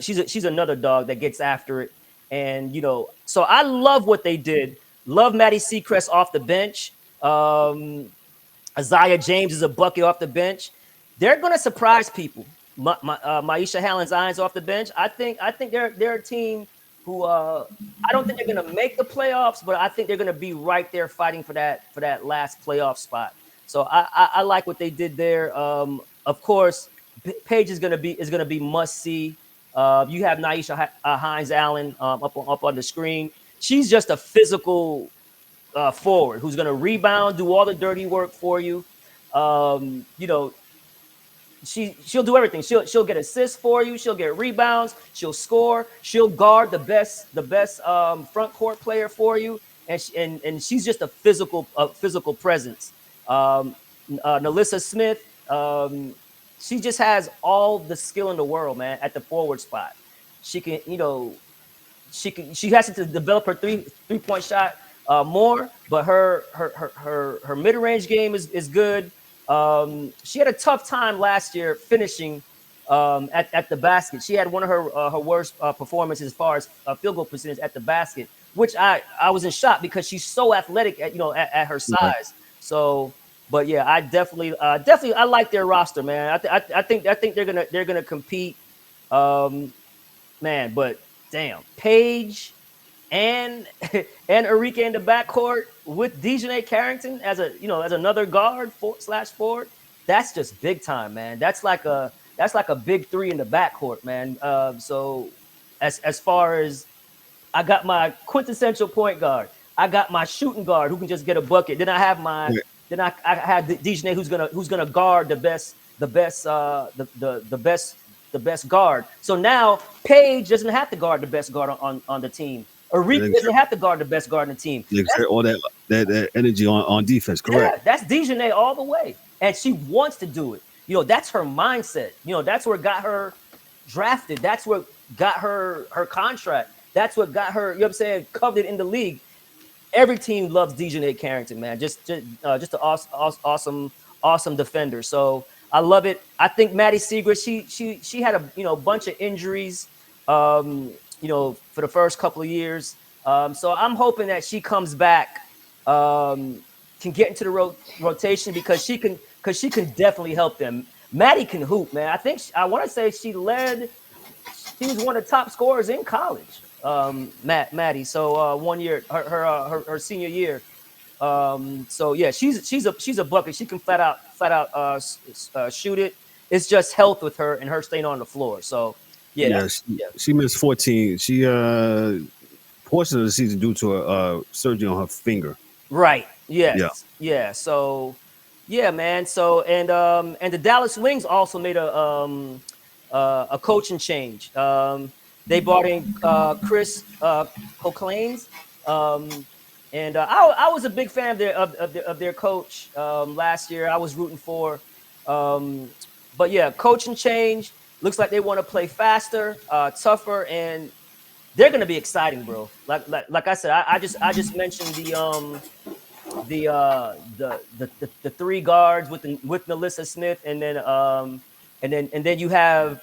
another dog that gets after it, and so I love what they did. Love Maddie Seacrest off the bench. Isaiah James is a bucket off the bench. They're going to surprise people. Maisha Hallens-Irons off the bench. I think they're a team who I don't think they're going to make the playoffs, but I think they're going to be right there fighting for that last playoff spot. So I like what they did there. Of course, Paige is going to be must see. You have Naisha Hines Allen up on the screen. She's just a physical forward who's going to rebound, do all the dirty work for you. She'll do everything. She'll get assists for you. She'll get rebounds. She'll score. She'll guard the best front court player for you. And she's just a physical presence. Nalissa Smith, she just has all the skill in the world, man, at the forward spot. She can, she has to develop her three-point shot more, but her mid-range game is good. She had a tough time last year finishing at the basket. She had one of her worst performances as far as field goal percentage at the basket, which I was in shock because she's so athletic at her size. So, but yeah, I definitely I like their roster, man. I think they're gonna compete, man. But damn, Paige and Arika in the backcourt with Dejanay Carrington as another guard /forward. That's just big time, man. That's like a big 3 in the backcourt, man. So as far as I got my quintessential point guard, I got my shooting guard who can just get a bucket. Then I have I have Dejanay who's gonna guard the best guard. So now Paige doesn't have to guard the best guard on the team. Arika doesn't have to guard the best guard on the team. All that energy on defense, correct? Yeah, that's Dejanay all the way, and she wants to do it. That's her mindset. That's what got her drafted. That's what got her contract. That's what got her, coveted in the league. Every team loves Dejanay Carrington, man. Just an awesome defender. So I love it. I think Maddie Segrist, she had a bunch of injuries, for the first couple of years. So I'm hoping that she comes back, can get into the rotation because she can definitely help them. Maddie can hoop, man. I think I want to say she was one of the top scorers in college. Maddie. So 1 year, her senior year. So yeah, she's a bucket. She can flat out shoot it. It's just health with her and her staying on the floor. So yeah, she missed 14. She portion of the season due to a surgery on her finger. Right. Yes. Yeah. So yeah, man. So and the Dallas Wings also made a coaching change. They brought in Chris Coklanes. And I was a big fan of their coach last year. I was rooting for. But yeah, coaching change. Looks like they want to play faster, tougher, and they're going to be exciting, bro. Like I said, I just mentioned the three guards with Melissa Smith, and then you have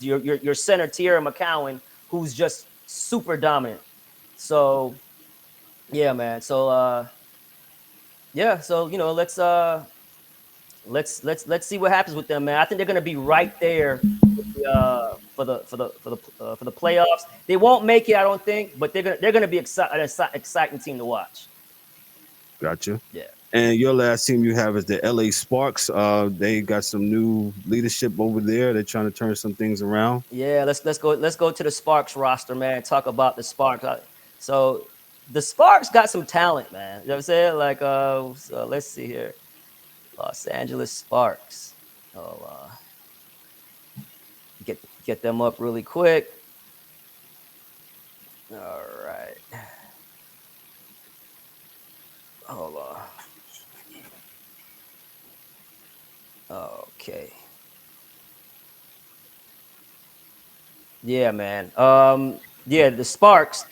your center Tierra McCowan, who's just super dominant. So yeah, man. So yeah, so let's see what happens with them, man. I think they're gonna be right there for the playoffs. They won't make it, I don't think, but they're gonna be an exciting team to watch. Gotcha. Yeah. And your last team you have is the LA Sparks. They got some new leadership over there. They're trying to turn some things around. Yeah, let's go to the Sparks roster, man. Talk about the Sparks. So the Sparks got some talent, man. You know what I'm saying? Like, so let's see here. Los Angeles Sparks. Get them up really quick. All right. Hold on. Okay. Yeah, man. Yeah, the Sparks.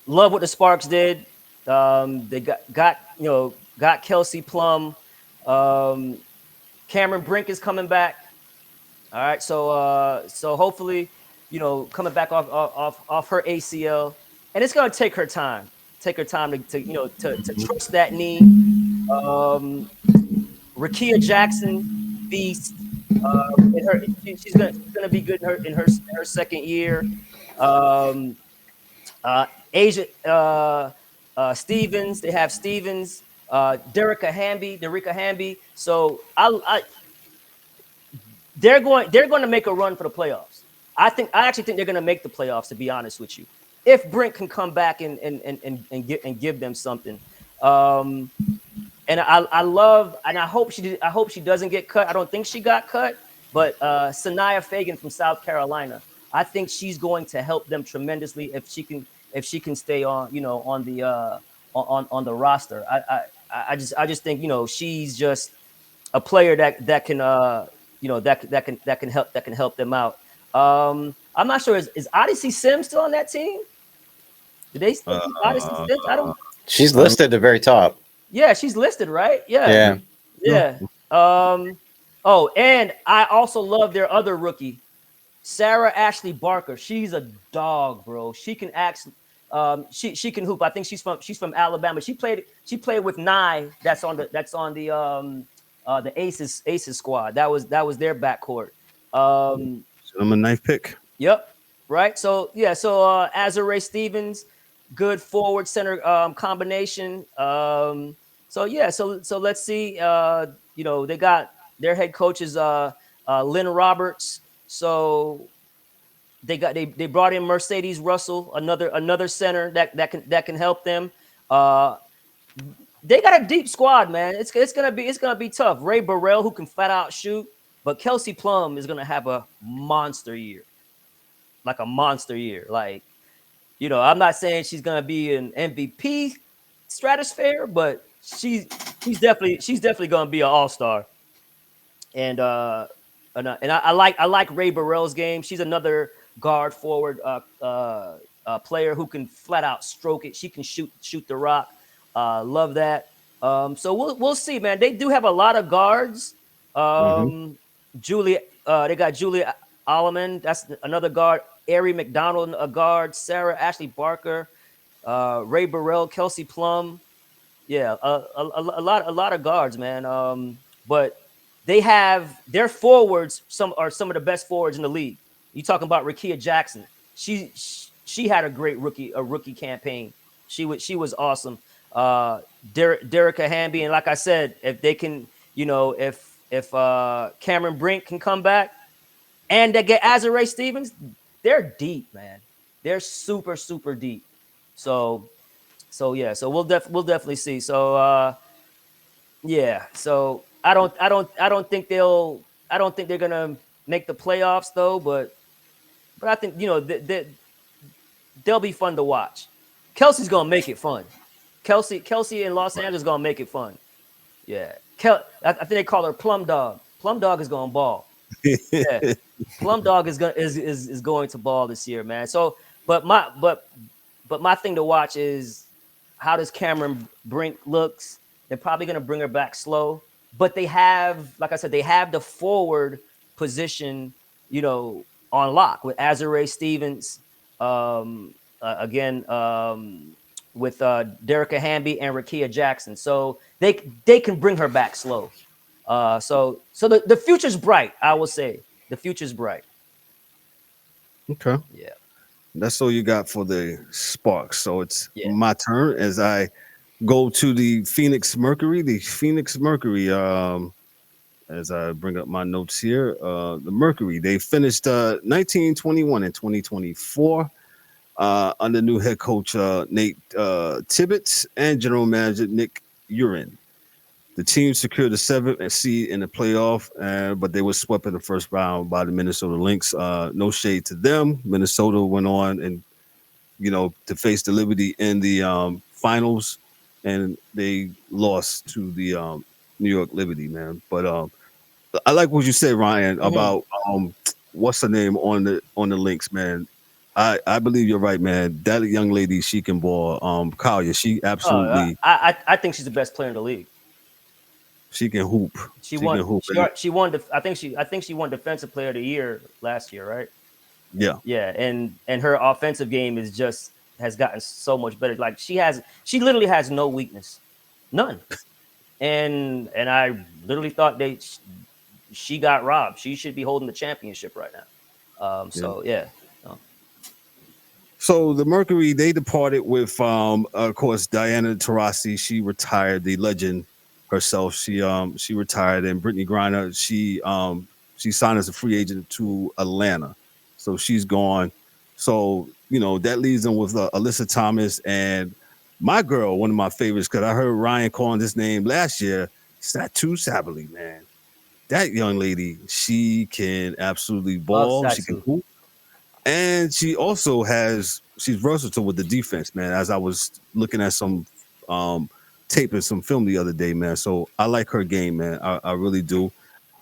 Love what the Sparks did. They got Kelsey Plum. Cameron Brink is coming back. All right, so hopefully, coming back off her ACL, and it's gonna take her time. Take her time to trust that knee. Rakia Jackson, beast. She's gonna be good in her second year. Asia Stevens, they have Stevens, Derica Hamby. So they're going to make a run for the playoffs. I actually think they're going to make the playoffs, to be honest with you, if Brink can come back and give them something. And I hope she doesn't get cut. I don't think she got cut, but Sanaya Fagan from South Carolina, I think she's going to help them tremendously if she can stay on on the roster. I just think she's just a player that can help them out. I'm not sure, is Odyssey Sims still on that team? Did they still keep Odyssey Sims? I don't. She's listed at the very top. Yeah, she's listed, right? Yeah. Oh, and I also love their other rookie, Sarah Ashley Barker. She's a dog, bro. She can she can hoop. I think she's from Alabama. She played with Nye. That's on the Aces squad. That was their backcourt. I'm a ninth pick. Yep. Right. So yeah. So Azure Stevens, good forward center combination. So yeah. So let's see. They got their head coach is Lynn Roberts. So they brought in Mercedes Russell, another center that can help them. They got a deep squad, man. It's gonna be tough. Ray Burrell, who can flat out shoot, but Kelsey Plum is gonna have a monster year, like a monster year. Like, I'm not saying she's gonna be an MVP stratosphere, but she's definitely gonna be an all-star. And I like Ray Burrell's game. She's another guard forward player who can flat out stroke it. She can shoot the rock. Love that. So we'll see, man. They do have a lot of guards. Julie, they got Julie Alleman. That's another guard. Ari McDonald, a guard. Sarah Ashley Barker, Ray Burrell, Kelsey Plum. Yeah, a lot of guards, man. But they have their forwards. Some of the best forwards in the league. You talking about Rakia Jackson? She had a great rookie campaign. She was awesome. Derica Hamby, and like I said, if they can, if Cameron Brink can come back and they get Azurá Stevens, they're deep, man. They're super deep. So yeah, so we'll definitely see. So yeah, so I don't think they're gonna make the playoffs though, but I think they'll be fun to watch. Kelsey's gonna make it fun. Kelsey in Los Angeles is gonna make it fun. Yeah, I think they call her Plum Dog. Plum Dog is gonna ball. Yeah, Plum Dog is going to ball this year, man. So, but my thing to watch is how does Cameron Brink looks. They're probably going to bring her back slow, but they have, like I said, they have the forward position, on lock with Azurá Stevens, again, with Derica Hamby and Rakia Jackson. So they can bring her back slow. So the future's bright. I will say the future's bright. Okay. Yeah. That's all you got for the Sparks. So it's my turn as I go to the Phoenix Mercury. The Phoenix Mercury, as I bring up my notes here, the Mercury, they finished 1921 and 2024 under new head coach Nate Tibbetts and general manager Nick Urin. The team secured the 7th seed in the playoff, but they were swept in the first round by the Minnesota Lynx. No shade to them. Minnesota went on and, to face the Liberty in the finals, and they lost to the New York Liberty, man. But I like what you said, Ryan, about what's her name on the Lynx, man. I believe you're right, man. That young lady, she can ball. Kalia, she absolutely. I think she's the best player in the league. She can hoop. She won. She won. I think she won Defensive Player of the Year last year, right? Yeah. Yeah, and her offensive game has gotten so much better. Like she literally has no weakness, none. And I literally thought she got robbed. She should be holding the championship right now. So yeah. So the Mercury, they departed with, of course, Diana Taurasi. She retired, the legend herself. She retired, and Brittany Griner, she signed as a free agent to Atlanta, so she's gone. So that leaves them with Alyssa Thomas and my girl, one of my favorites, because I heard Ryan calling this name last year, Satu Sabali, man. That young lady, she can absolutely ball. She can hoop. And she also she's versatile with the defense, man, as I was looking at some tape and some film the other day, man. So I like her game, man. I really do.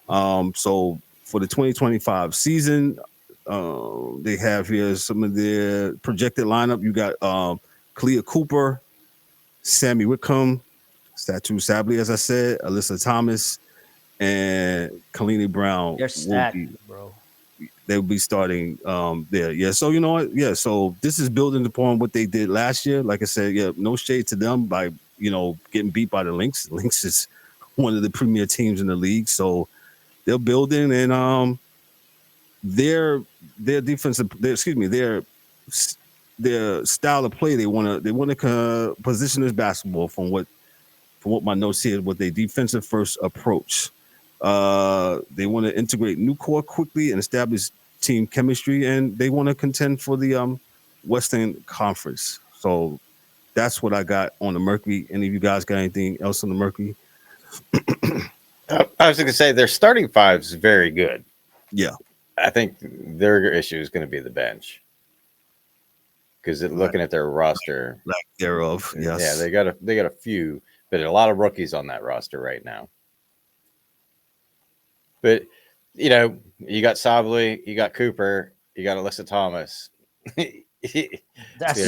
So for the 2025 season, they have here some of their projected lineup. You got Clea Cooper, Sammy Whitcomb, Satu Sabali, as I said, Alyssa Thomas, and Kalini Brown. They're stacked, bro. They'll be starting there. Yeah. So you know what? Yeah. So this is building upon what they did last year. Like I said, yeah, no shade to them by getting beat by the Lynx. Lynx is one of the premier teams in the league. So they're building, and their defensive, their style of play, they want to position this basketball from what my notes here, what their defensive first approach. They want to integrate new core quickly and establish team chemistry, and they want to contend for the Western Conference. So that's what I got on the Mercury. Any of you guys got anything else on the Mercury? I was going to say their starting five is very good. Yeah. I think their issue is going to be the bench, because looking at their roster, lack thereof. Yes. Yeah, they got a few, but a lot of rookies on that roster right now. But you got Sabali, you got Cooper, you got Alyssa Thomas. That's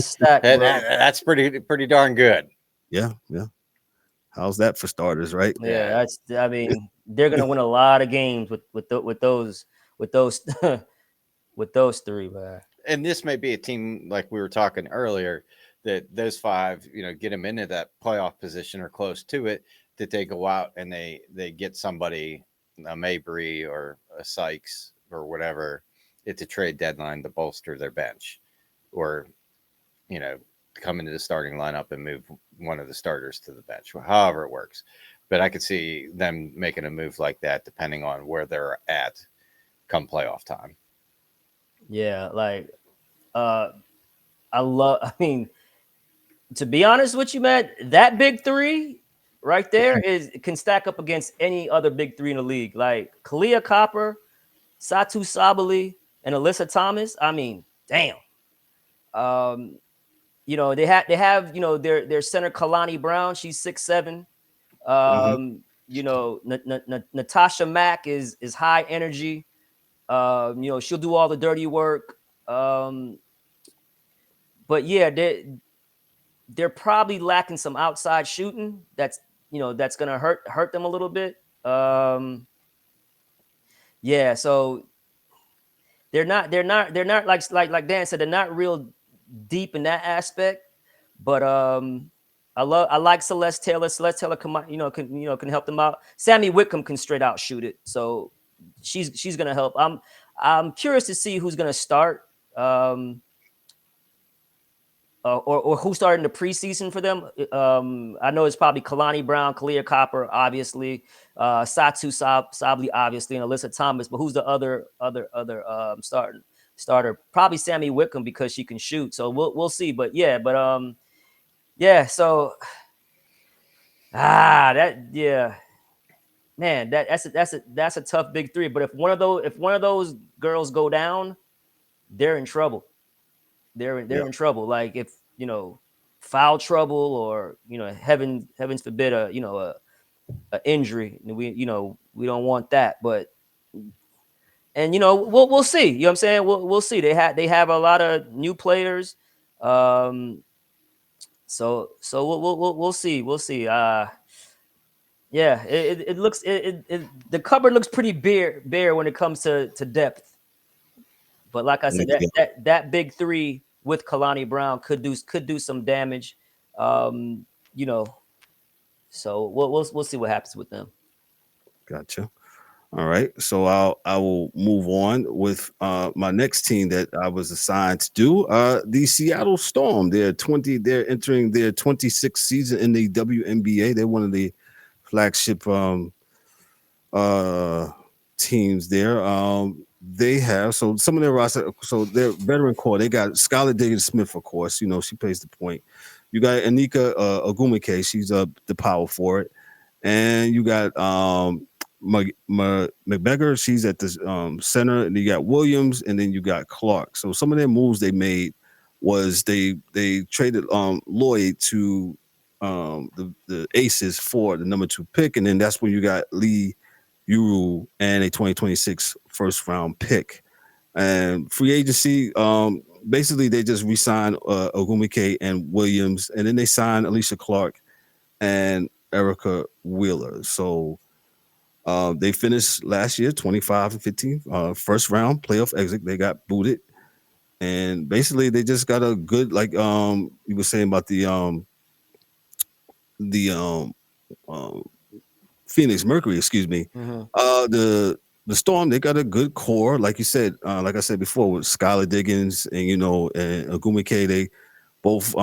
stacked, bro. That's pretty darn good. Yeah. How's that for starters, right? Yeah, they're gonna win a lot of games with those with those three, man. And this may be a team like we were talking earlier. that those 5, get them into that playoff position or close to it, that they go out and they get somebody, a Mabry or a Sykes or whatever, at the trade deadline to bolster their bench, or come into the starting lineup and move one of the starters to the bench, however it works. But I could see them making a move like that depending on where they're at come playoff time. Yeah, like I mean, to be honest with you, man, that big 3 right there can stack up against any other big 3 in the league. Like Kalia Copper, Satu Sabali, and Alyssa Thomas. I mean, damn. They have their center Kalani Brown. She's 6'7". Natasha Mack is high energy. She'll do all the dirty work. But yeah, they're probably lacking some outside shooting. That's gonna hurt them a little bit. Yeah, so they're not like Dan said, they're not real deep in that aspect. But I like Celeste Taylor. Celeste Taylor can help them out. Sammy Whitcomb can straight out shoot it, so she's gonna help. I'm curious to see who's gonna start. Or who started in the preseason for them. I know it's probably Kalani Brown, Kalia Copper, obviously, Satu Sabli, obviously, and Alyssa Thomas. But who's the other starter? Probably Sammy Whitcomb, because she can shoot. So we'll see. But yeah. So man, that's a tough big 3. But if one of those girls go down, they're in trouble. They're in trouble. Like if foul trouble, or heavens forbid a injury. We don't want that. But we'll see. You know what I'm saying? We'll see. They have a lot of new players. So we'll see. We'll see. Yeah, it looks the cupboard looks pretty bare when it comes to depth. But like I said, that big 3 with Kalani Brown could do some damage. So we'll see what happens with them. Gotcha. All right. So I will move on with my next team that I was assigned to do. The Seattle Storm. They're entering their 26th season in the WNBA. They're one of the flagship teams there. They have some of their roster. So their veteran core, they got Skylar Diggins-Smith, of course. She plays the point. You got Anika Ogumike, she's the power forward, and you got McBecker, she's at the center, and you got Williams, and then you got Clark. So some of their moves they made was they traded Lloyd to the Aces for the number 2 pick, and then that's when you got Lee Uru and a 2026 first round pick. And free agency, basically they just re-signed Ogumike and Williams, and then they signed Alicia Clark and Erica Wheeler. So they finished last year 25-15, first round playoff exit. They got booted, and basically they just got a good, like you were saying about the Phoenix Mercury, excuse me. The Storm, they got a good core, like you said, like I said before, with Skylar Diggins and and Ogumike. They both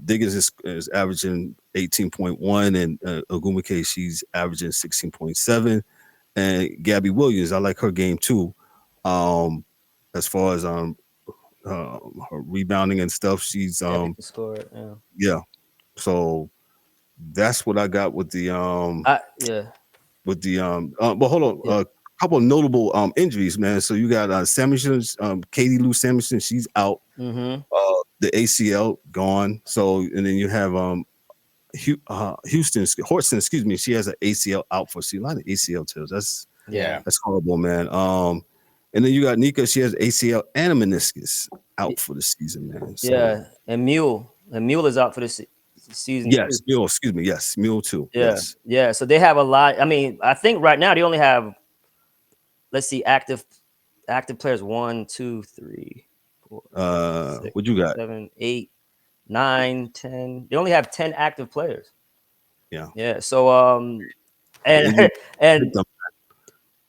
Diggins is averaging 18.1, and Ogumike, she's averaging 16.7. And Gabby Williams, I like her game too. As far as her rebounding and stuff, she's yeah. So that's what I got with the but hold on, a couple of notable injuries, man. So you got Samuelson, Katie Lou Samuelson, she's out. The ACL gone. So and then you have Horton, excuse me, she has an ACL out for a lot of ACL tears. That's horrible, man. And then you got Nika, she has ACL and a meniscus out for the season, man. So, and Mule is out for the season. Yes, Mule, excuse me. Yes, Mule too. Yeah. So they have a lot. I mean, I think right now they only have, let's see, active players 1, 2, 3, 4, 5, 6, what you got? 7, 8, 9, 10. They only have 10 active players. Yeah. Yeah. So and and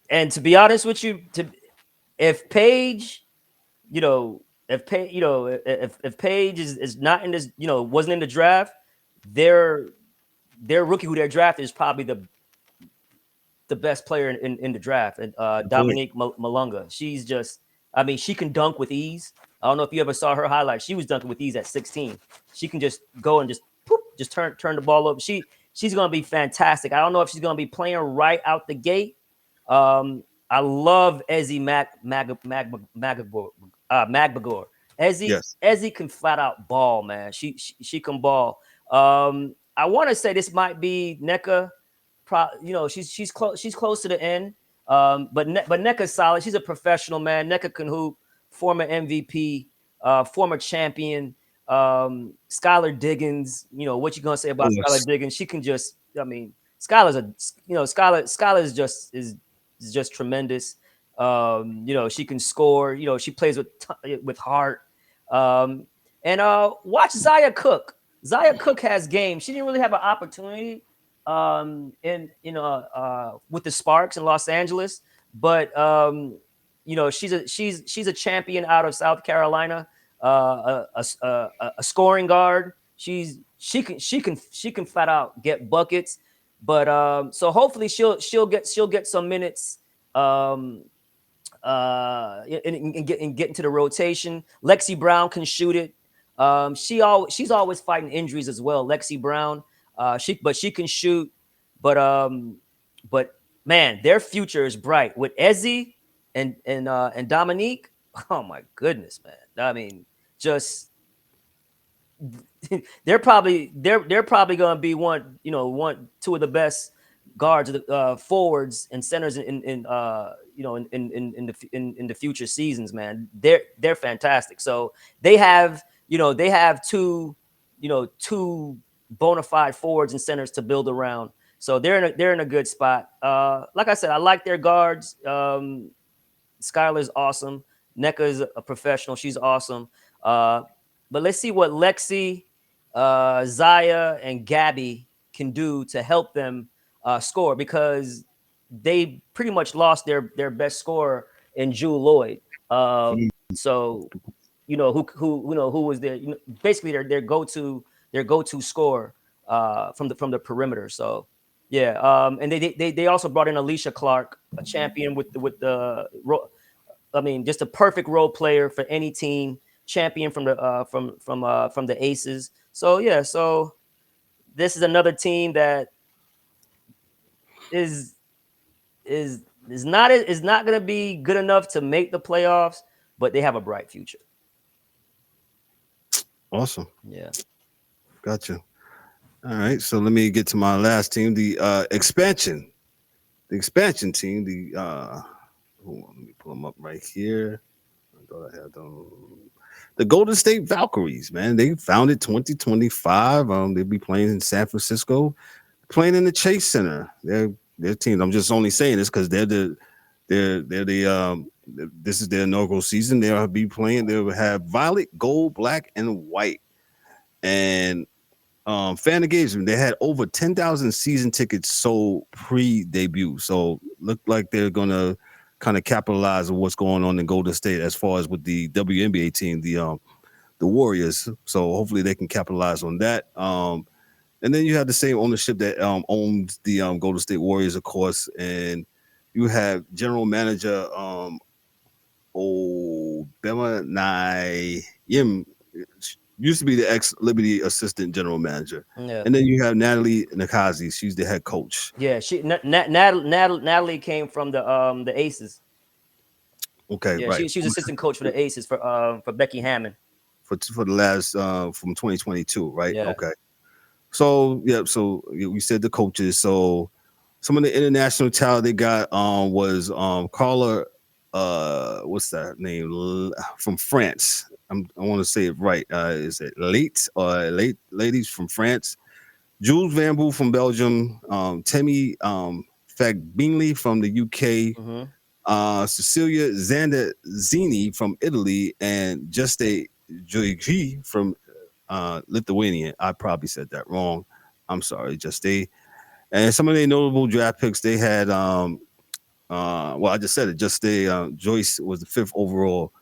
and to be honest with you, if Paige, if Paige is not in this, wasn't in the draft, their rookie who they're drafted is probably the best player in the draft. And Dominique Malunga, she's just, I mean, she can dunk with ease. I don't know if you ever saw her highlights. She was dunking with ease at 16. She can just go and just turn the ball over. She's gonna be fantastic. I don't know if she's gonna be playing right out the gate. I love Ezzy Magbagor. Ezzy can flat out ball, man. She can ball. I want to say this might be NECA. She's close to the end. But NECA's solid. She's a professional, man. NECA can hoop. Former MVP, former champion. Skylar Diggins. What you gonna say about Skylar Diggins? She can just. I mean, Skylar is just tremendous. She can score. She plays with heart. And watch Zaya Cook. Zaya Cook has game. She didn't really have an opportunity with the Sparks in Los Angeles, but she's a champion out of South Carolina, a scoring guard. She can flat out get buckets, but so hopefully she'll get some minutes and get into the rotation. Lexi Brown can shoot it. She's always fighting injuries as well. Lexi Brown, she can shoot. But man, their future is bright with Ezzy and Dominique. Oh my goodness, man! I mean, just they're probably gonna be two of the best guards, forwards and centers in the future seasons, man. They're fantastic. So they have two bona fide forwards and centers to build around. So they're in a good spot. Like I said, I like their guards. Skylar's awesome. NECA is a professional. She's awesome. But let's see what Lexi, Zaya, and Gabby can do to help them score, because they pretty much lost their best scorer in Jewel Lloyd. So who was their basically their go-to scorer from the perimeter. So yeah, and they also brought in Alicia Clark, a champion just a perfect role player for any team, champion from the Aces. So yeah, so this is another team that is not going to be good enough to make the playoffs, but they have a bright future. Awesome. Yeah. Gotcha. All right. So let me get to my last team, the expansion. The expansion team, hold on, let me pull them up right here. I thought I had them. The Golden State Valkyries, man. They founded 2025. They'll be playing in San Francisco, playing in the Chase Center. Their team. I'm just only saying this because they're the this is their inaugural season. They'll be playing. They'll have violet, gold, black, and white. And fan engagement, they had over 10,000 season tickets sold pre-debut. So look like they're gonna kind of capitalize on what's going on in Golden State as far as with the WNBA team, the Warriors. So hopefully they can capitalize on that. And then you have the same ownership that owns the Golden State Warriors, of course, and you have general manager Bema Nayim, used to be the ex-Liberty assistant general manager. Yeah. And then you have Natalie Nakazi. She's the head coach. Yeah, Natalie came from the Aces. Okay, yeah, right. She was assistant coach for the Aces for Becky Hammond. For the last from 2022, right? Yeah. Okay. So we said the coaches. So some of the international talent they got was Carla, what's that name, from France. I want to say it right. Is it late ladies from France? Jules Van Boel from Belgium. Temi Fagbinley from the UK. Mm-hmm. Cecilia Zandazzini from Italy, and Juste Gioigi from Lithuanian. I probably said that wrong. I'm sorry. Just they and some of their notable draft picks. They had well, I just said it. Just they Joyce was the 5th overall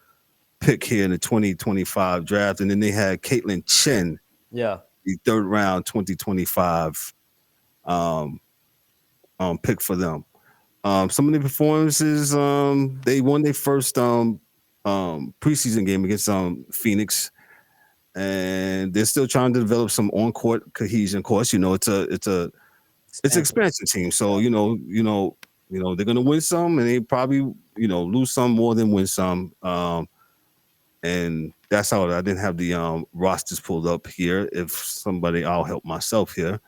pick here in the 2025 draft, and then they had Caitlin Chen, Yeah. the 3rd round 2025 pick for them. Some of the performances, they won their first preseason game against Phoenix, and they're still trying to develop some on-court cohesion. Of course, it's an expansion team, so they're gonna win some, and they probably lose some more than win some. And that's how I didn't have the rosters pulled up here. If somebody, I'll help myself here.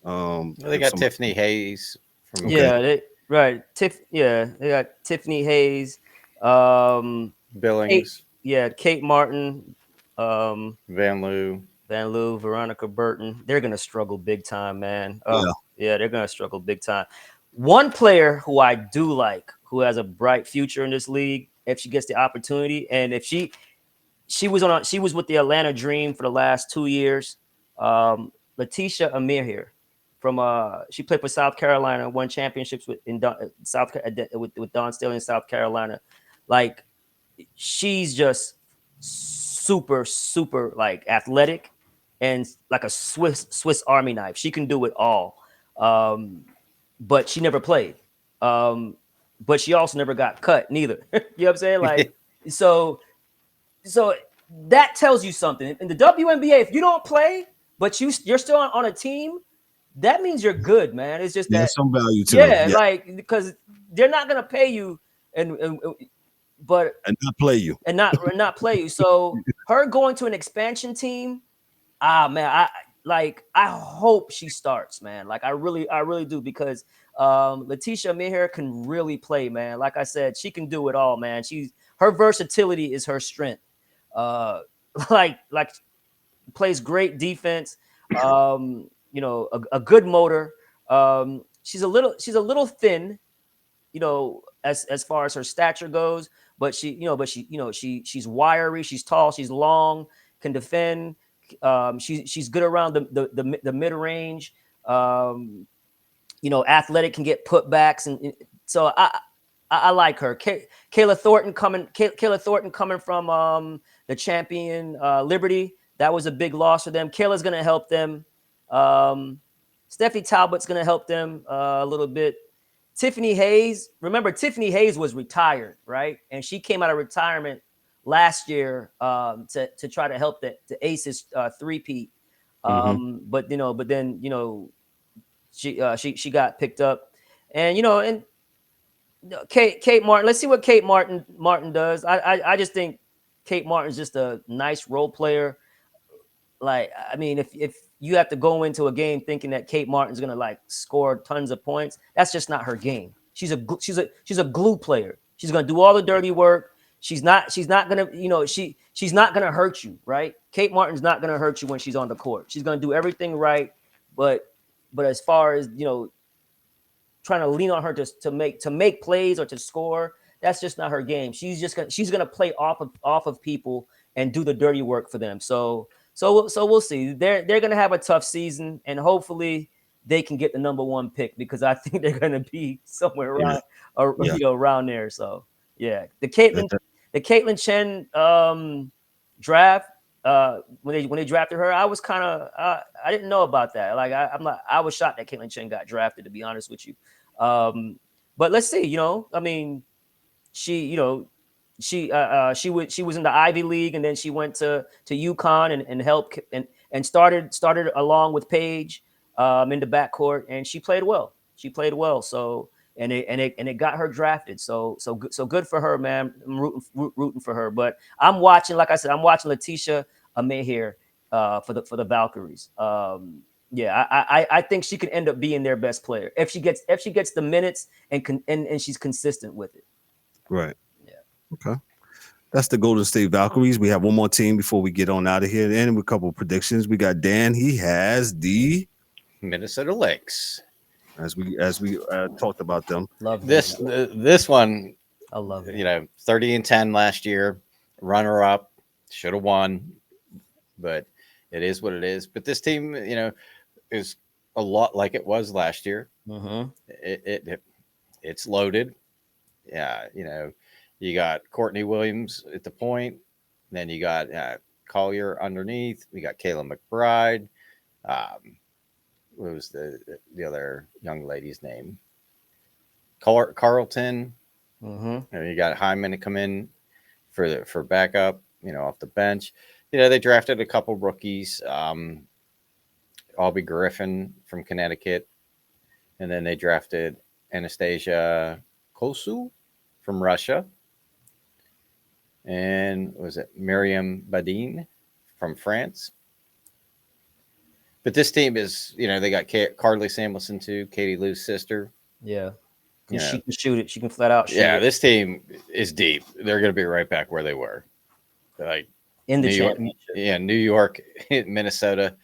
They got Tiffany Hayes from Yeah, they got Tiffany Hayes, Billings, Kate Martin, Van Loo, Veronica Burton. They're gonna struggle big time, man. They're gonna struggle big time. One player who I do like, who has a bright future in this league, if she gets the opportunity, and if she was with the Atlanta Dream for the last 2 years, Letitia Amir here. She played for South Carolina, won championships with Don Staley in South Carolina. Like, she's just super, super like athletic and like a Swiss Army knife. She can do it all. But she never played. But she also never got cut neither. You know what I'm saying? Like, so that tells you something. In the WNBA, if you don't play, but you're still on a team, that means you're good, man. It's just that some value to them. Yeah, like, because they're not gonna pay you and not play you. And not play you. So her going to an expansion team, man, I hope she starts, man. Like, I really do, because Letitia Mihir can really play, man. Like I said, she can do it all, man. Her versatility is her strength. Like plays great defense. A good motor. She's a little thin, as far as her stature goes, but she's wiry, she's tall, she's long, can defend. She's good around the mid range. Athletic, can get putbacks, and so I like her. Kayla Thornton coming from the champion Liberty. That was a big loss for them. Kayla's going to help them. Stephanie Talbot's going to help them a little bit. Tiffany Hayes, remember, Tiffany Hayes was retired, right? And she came out of retirement last year to try to help the Aces three-peat. But then she got picked up, and Kate Martin. Let's see what Kate Martin does. I just think Kate Martin's just a nice role player. Like, I mean, if you have to go into a game thinking that Kate Martin's gonna like score tons of points, that's just not her game. She's a glue player. She's gonna do all the dirty work. She's not gonna she's not gonna hurt you, right? Kate Martin's not gonna hurt you when she's on the court. She's gonna do everything right, but as far as trying to lean on her to make plays or to score, that's just not her game. She's gonna play off of people and do the dirty work for them. So we'll see. They're going to have a tough season, and hopefully they can get the number 1 pick, because I think they're going to be somewhere around around there. So yeah, the Caitlin Chen draft, when they drafted her, I was kind of I didn't know about that. Like, I was shocked that Caitlin Chen got drafted, to be honest with you. But let's see. I mean, she was in the Ivy League, and then she went to UConn and helped and started along with Paige in the backcourt, and she played well. So and it got her drafted. So good for her, man. I'm rooting for her. But I'm watching, like I said, Letitia Amir here for the Valkyries. I think she could end up being their best player if she gets the minutes and she's consistent with it. Right. Okay. That's the Golden State Valkyries. We have one more team before we get on out of here. And with a couple of predictions. We got Dan. He has the Minnesota Lynx. As we talked about them. Love this one. I love it. 30-10 last year, runner up, should have won, but it is what it is. But this team, is a lot like it was last year. Mm-hmm. It's loaded. Yeah, you got Courtney Williams at the point, then you got Collier underneath. We got Kayla McBride. What was the other young lady's name? Carlton. Mm-hmm. You got Hyman to come in for backup. Off the bench. They drafted a couple rookies. Albie Griffin from Connecticut, and then they drafted Anastasia Kosu from Russia, and was it Miriam Badin from France? But this team is, they got Carly Samuelson too, Katie Lou's sister. Yeah, she can shoot it. She can flat out shoot it. This team is deep. They're going to be right back where they were, like in the New championship. York, New York, Minnesota.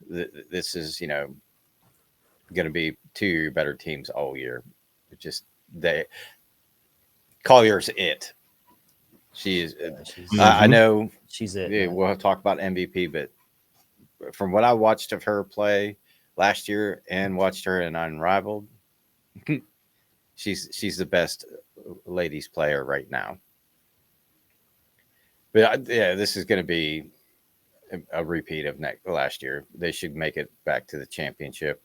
This is, going to be two of your better teams all year. Collier's it. She is. I know she's it. Yeah, we'll talk about MVP, but from what I watched of her play last year and watched her in Unrivaled, she's the best ladies player right now. But this is going to be a repeat of last year. They should make it back to the championship.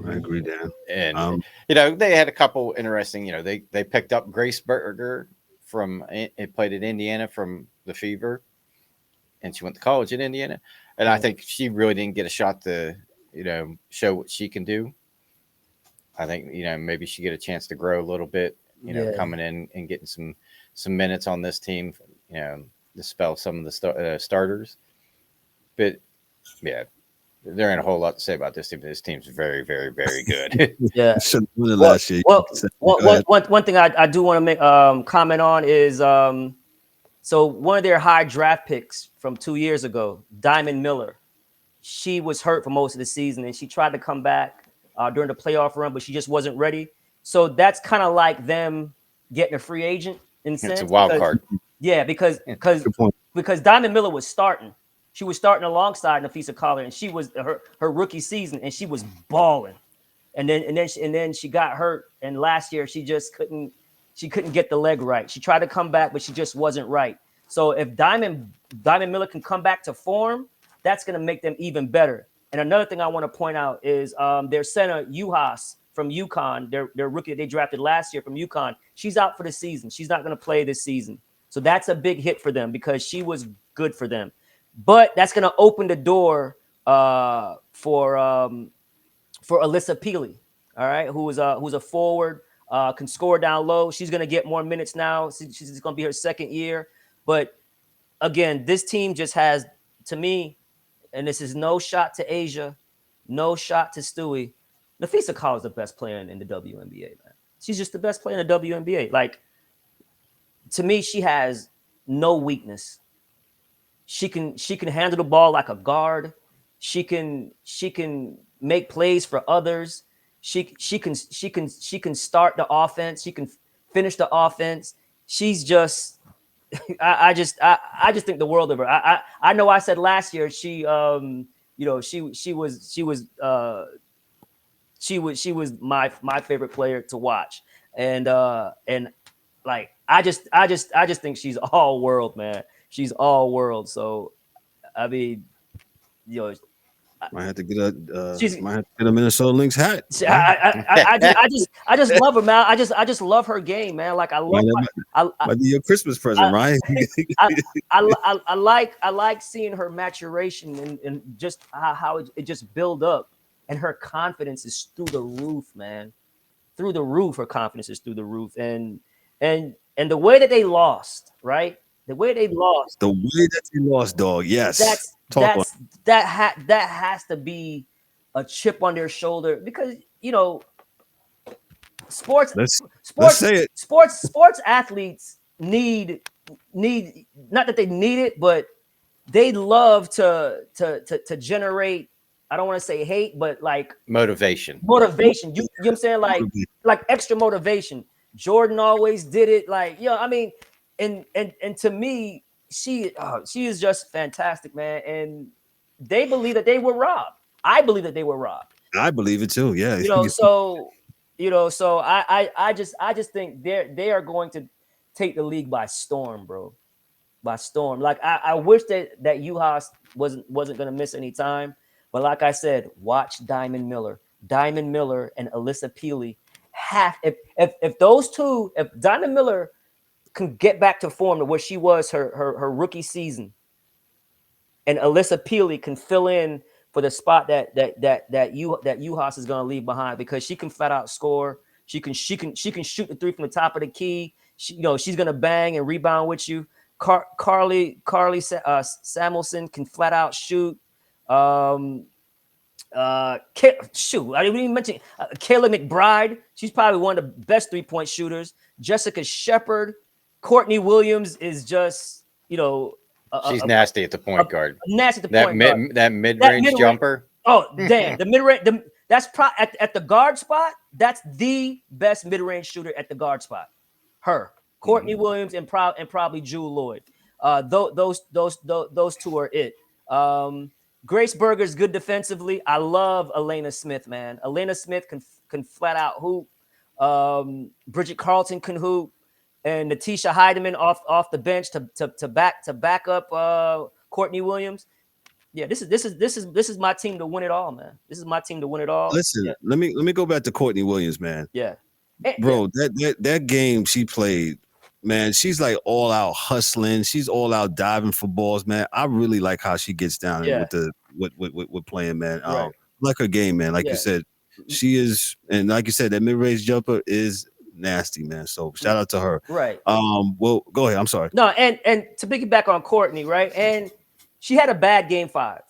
I agree, Dan. And they had a couple interesting. They picked up Grace Berger it played at Indiana from the Fever, and she went to college in Indiana. And I think she really didn't get a shot to show what she can do. I think maybe she get a chance to grow a little bit. Coming in and getting some minutes on this team. To spell some of the starters. But yeah, there ain't a whole lot to say about this team. This team's very, very, very good. Yeah. Last year. One thing I do want to make comment on is so one of their high draft picks from 2 years ago, Diamond Miller. She was hurt for most of the season, and she tried to come back during the playoff run, but she just wasn't ready. So that's kind of like them getting a free agent in a sense. It's a wild card. Yeah, because Diamond Miller was starting. She was starting alongside Natasha Cloud, and she was her rookie season, and she was balling. And then she got hurt, and last year she just couldn't get the leg right. She tried to come back, but she just wasn't right. So if Diamond Miller can come back to form, that's going to make them even better. And another thing I want to point out is their center Juhas from UConn, their rookie that they drafted last year from UConn. She's out for the season. She's not going to play this season. So that's a big hit for them because she was good for them. But that's going to open the door for Alyssa Peely, all right, who's a forward, can score down low. She's going to get more minutes now. She's going to be her second year. But again, this team just has, to me, and this is no shot to Asia, no shot to Stewie. Natasha Cloud is the best player in the WNBA, man. She's just the best player in the WNBA. Like, to me, she has no weakness. She can handle the ball like a guard. She can make plays for others. She can start the offense. She can finish the offense. She's just I just think the world of her. I know I said last year she was my favorite player to watch. And like I just think she's all world, man. She's all world. So I mean, might have to get a Minnesota Lynx hat. I just love her, man. I just love her game, man. Like I might be your Christmas present, right? I like seeing her maturation and just how it just build up, and her confidence is through the roof, man. Through the roof, her confidence is through the roof, and the way that they lost, right? The way they lost, dog. Yes, that has to be a chip on their shoulder because sports athletes need not that they need it, but they love to generate. I don't want to say hate, but like motivation. You know what I'm saying? Like extra motivation. Jordan always did it. Like, I mean, and to me, she is just fantastic, man. And they believe that they were robbed. I believe that they were robbed. I believe it too. Yeah. So I just think they are going to take the league by storm, bro. By storm. Like I wish that Uhas wasn't going to miss any time. But like I said, watch Diamond Miller and Alyssa Peely if those two, if Diamond Miller can get back to form to where she was her rookie season, and Alyssa Peely can fill in for the spot that Uhas is going to leave behind, because she can flat out score. She can shoot the three from the top of the key. She's going to bang and rebound with you. Carly Samuelson can flat out shoot. I didn't even mention Kayla McBride. She's probably one of the best 3-point shooters. Jessica Shepard, Courtney Williams is just, she's nasty at the point guard. Nasty at the point guard. That mid-range jumper. Oh, damn. The mid-range, that's at the guard spot. That's the best mid-range shooter at the guard spot. Her, Courtney Williams, and probably Jewel Lloyd. Those two are it. Grace Berger's good defensively. I love Elena Smith, man. Elena Smith can flat out hoop. Bridget Carlton can hoop, and Natasha Heidemann off the bench to back up Courtney Williams. Yeah, this is my team to win it all, man. This is my team to win it all. Listen, yeah. let me go back to Courtney Williams, man. Yeah, bro, that game she played, man, she's like all out hustling. She's all out diving for balls, man. I really like how she gets down with playing, man. Right. Like her game, man. Like you said, she is, and like you said, that mid-range jumper is nasty, man. So shout out to her. Right. Well, go ahead. I'm sorry. No, and to piggyback on Courtney, right? And she had a bad game 5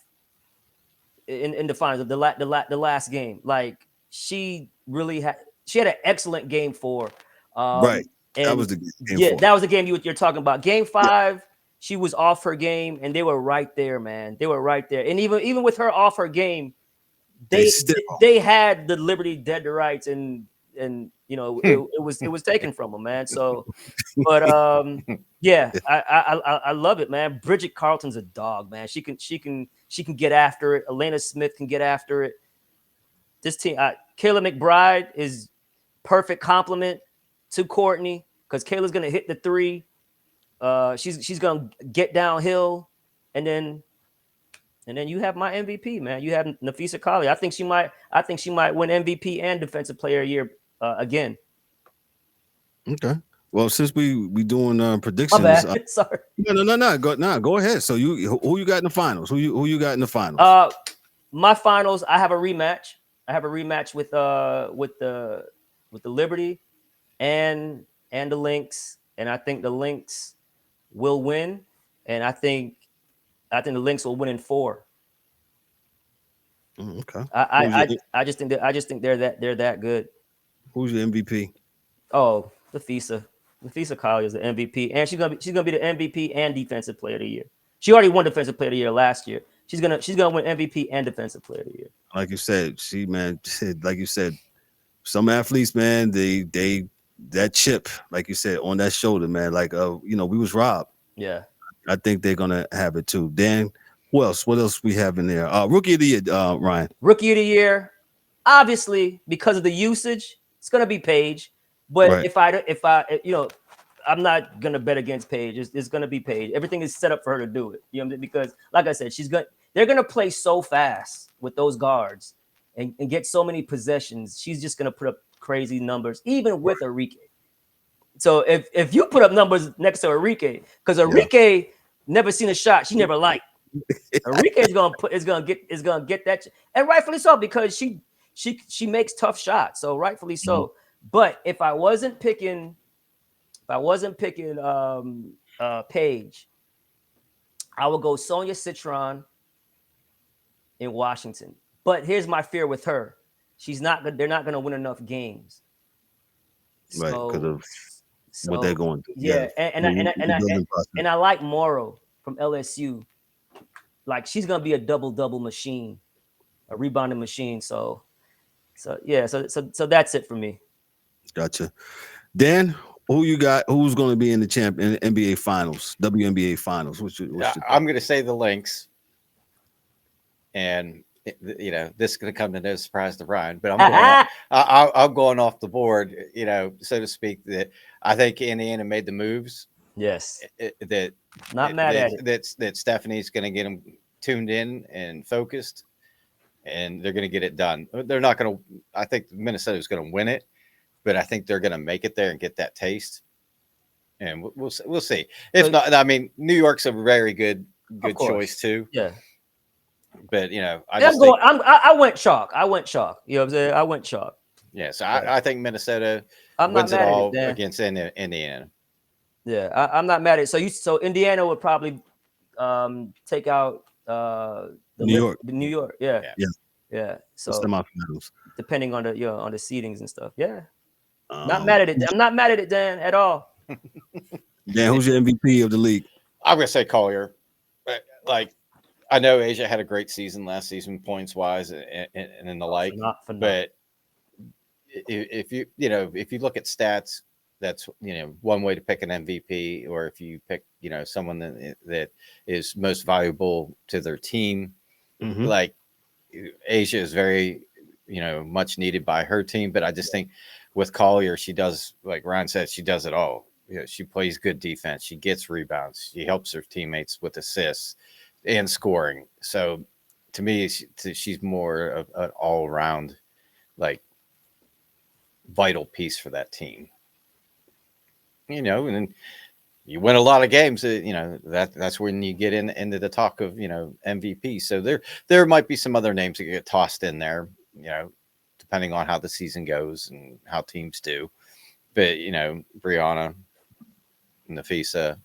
in the finals of the last game. Like she had an excellent game 4. Right. And that was the game. Yeah, 4. That was the game you're talking about. Game 5, she was off her game, and they were right there, man. They were right there. And even with her off her game, they had the Liberty dead to rights, and it was taken from them, man. So, but yeah, I love it, man. Bridget Carlton's a dog, man. She can get after it. Elena Smith can get after it. This team, Kayla McBride is perfect complement to Courtney, because Kayla's gonna hit the 3. She's gonna get downhill, and then you have my MVP, man. You have Napheesa Collier. I think she might win MVP and Defensive Player of the Year again. Okay. Well, since we doing predictions, my bad. Sorry. No. Go ahead. So who you got in the finals? Who you got in the finals? My finals, I have a rematch. with the Liberty and the Lynx, and I think the Lynx will win, and I think the Lynx will win in 4. Okay. I just think they're that good. Who's your MVP? Oh, Napheesa Collier is the MVP, and she's gonna be the MVP and Defensive Player of the Year. She already won Defensive Player of the Year last year. She's gonna win MVP and Defensive Player of the Year. Like you said, like you said, some athletes, man, they that chip, like you said, on that shoulder, man. Like we was robbed. Yeah. I think they're gonna have it too. Dan, what else we have in there? Rookie of the Year, Ryan. Rookie of the Year, obviously, because of the usage, it's gonna be Paige. But right. if I I'm not gonna bet against Paige. It's gonna be Paige. Everything is set up for her to do it. Because like I said, they're gonna play so fast with those guards and get so many possessions. She's just gonna put up crazy numbers, even with Enrique. So if you put up numbers next to Enrique, because Enrique never seen a shot she never liked. Enrique is gonna get that, and rightfully so, because she makes tough shots. So rightfully so. Mm-hmm. But if I wasn't picking Paige, I would go Sonia Citron in Washington. But here's my fear with her: they're not going to win enough games. Right, because of what they're going through. Yeah, and I like Morrow from LSU. Like, she's going to be a double machine, a rebounding machine. So that's it for me. Gotcha. Dan, who you got? Who's going to be in the NBA Finals, WNBA Finals? I'm going to say the Lynx. and this is going to come to no surprise to Ryan, but I'm going off the board, so to speak. That I think Indiana made the moves. Yes. That Stephanie's going to get them tuned in and focused, and they're going to get it done. They're not going to. I think Minnesota's going to win it, but I think they're going to make it there and get that taste. And we'll see. If not, I mean, New York's a very good choice too. Yeah. But I went chalk. You know what I'm saying? I went chalk. Yeah, so I think Minnesota wins it all against Indiana. Yeah, I'm not mad at it. So Indiana would probably take out New York. New York. Yeah. So semifinals, depending on the on the seedings and stuff. Yeah. Not mad at it. I'm not mad at it, Dan, at all. Dan, who's your MVP of the league? I'm gonna say Collier. Like, I know Asia had a great season last season, points wise, and the like. But if you look at stats, that's one way to pick an MVP, or if you pick someone that is most valuable to their team. Mm-hmm. Like, Asia is very much needed by her team, but I just think with Collier, she does, like Ryan said, she does it all. She plays good defense. She gets rebounds. She helps her teammates with assists and scoring. So to me, she's more of an all-around, like, vital piece for that team. And then you win a lot of games. That's when you get into the talk of MVP. So there might be some other names that get tossed in there, depending on how the season goes and how teams do. But Brianna, Nafisa,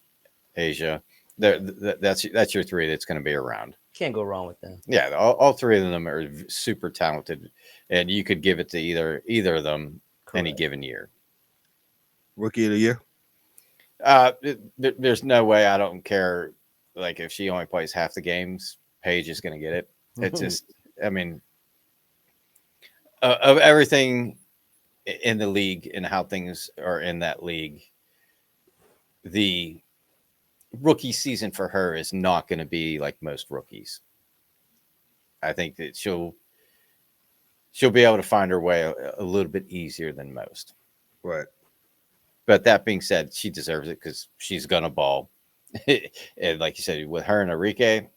Asia, that's your three that's going to be around. Can't go wrong with them. Yeah, all three of them are super talented, and you could give it to either of them. Correct. Any given year. Rookie of the year? There's no way. I don't care. Like, if she only plays half the games, Paige is going to get it. It's just, I mean, of everything in the league and how things are in that league, the rookie season for her is not going to be like most rookies. I think that she'll be able to find her way a little bit easier than most. Right. But that being said, she deserves it because she's gonna ball. And like you said, with her and Enrique,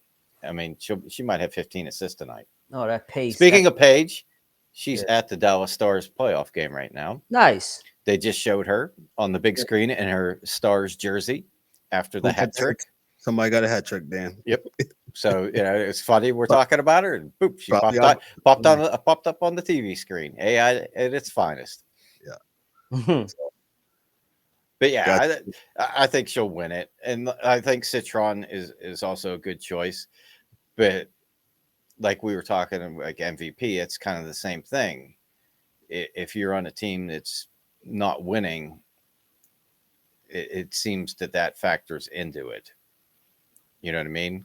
I mean, she might have 15 assists tonight. Oh, that Paige. Speaking of Paige, she's at the Dallas Stars playoff game right now. Nice. They just showed her on the big screen in her Stars jersey after the hat trick. Somebody got a hat trick, Dan. Yep. So it's funny we're talking about her, and boop, she popped up on the TV screen. AI at its finest. Yeah. But yeah, I think she'll win it, and I think Citron is also a good choice. But like we were talking, like MVP, it's kind of the same thing. If you're on a team that's not winning, it seems that factors into it. You know what I mean?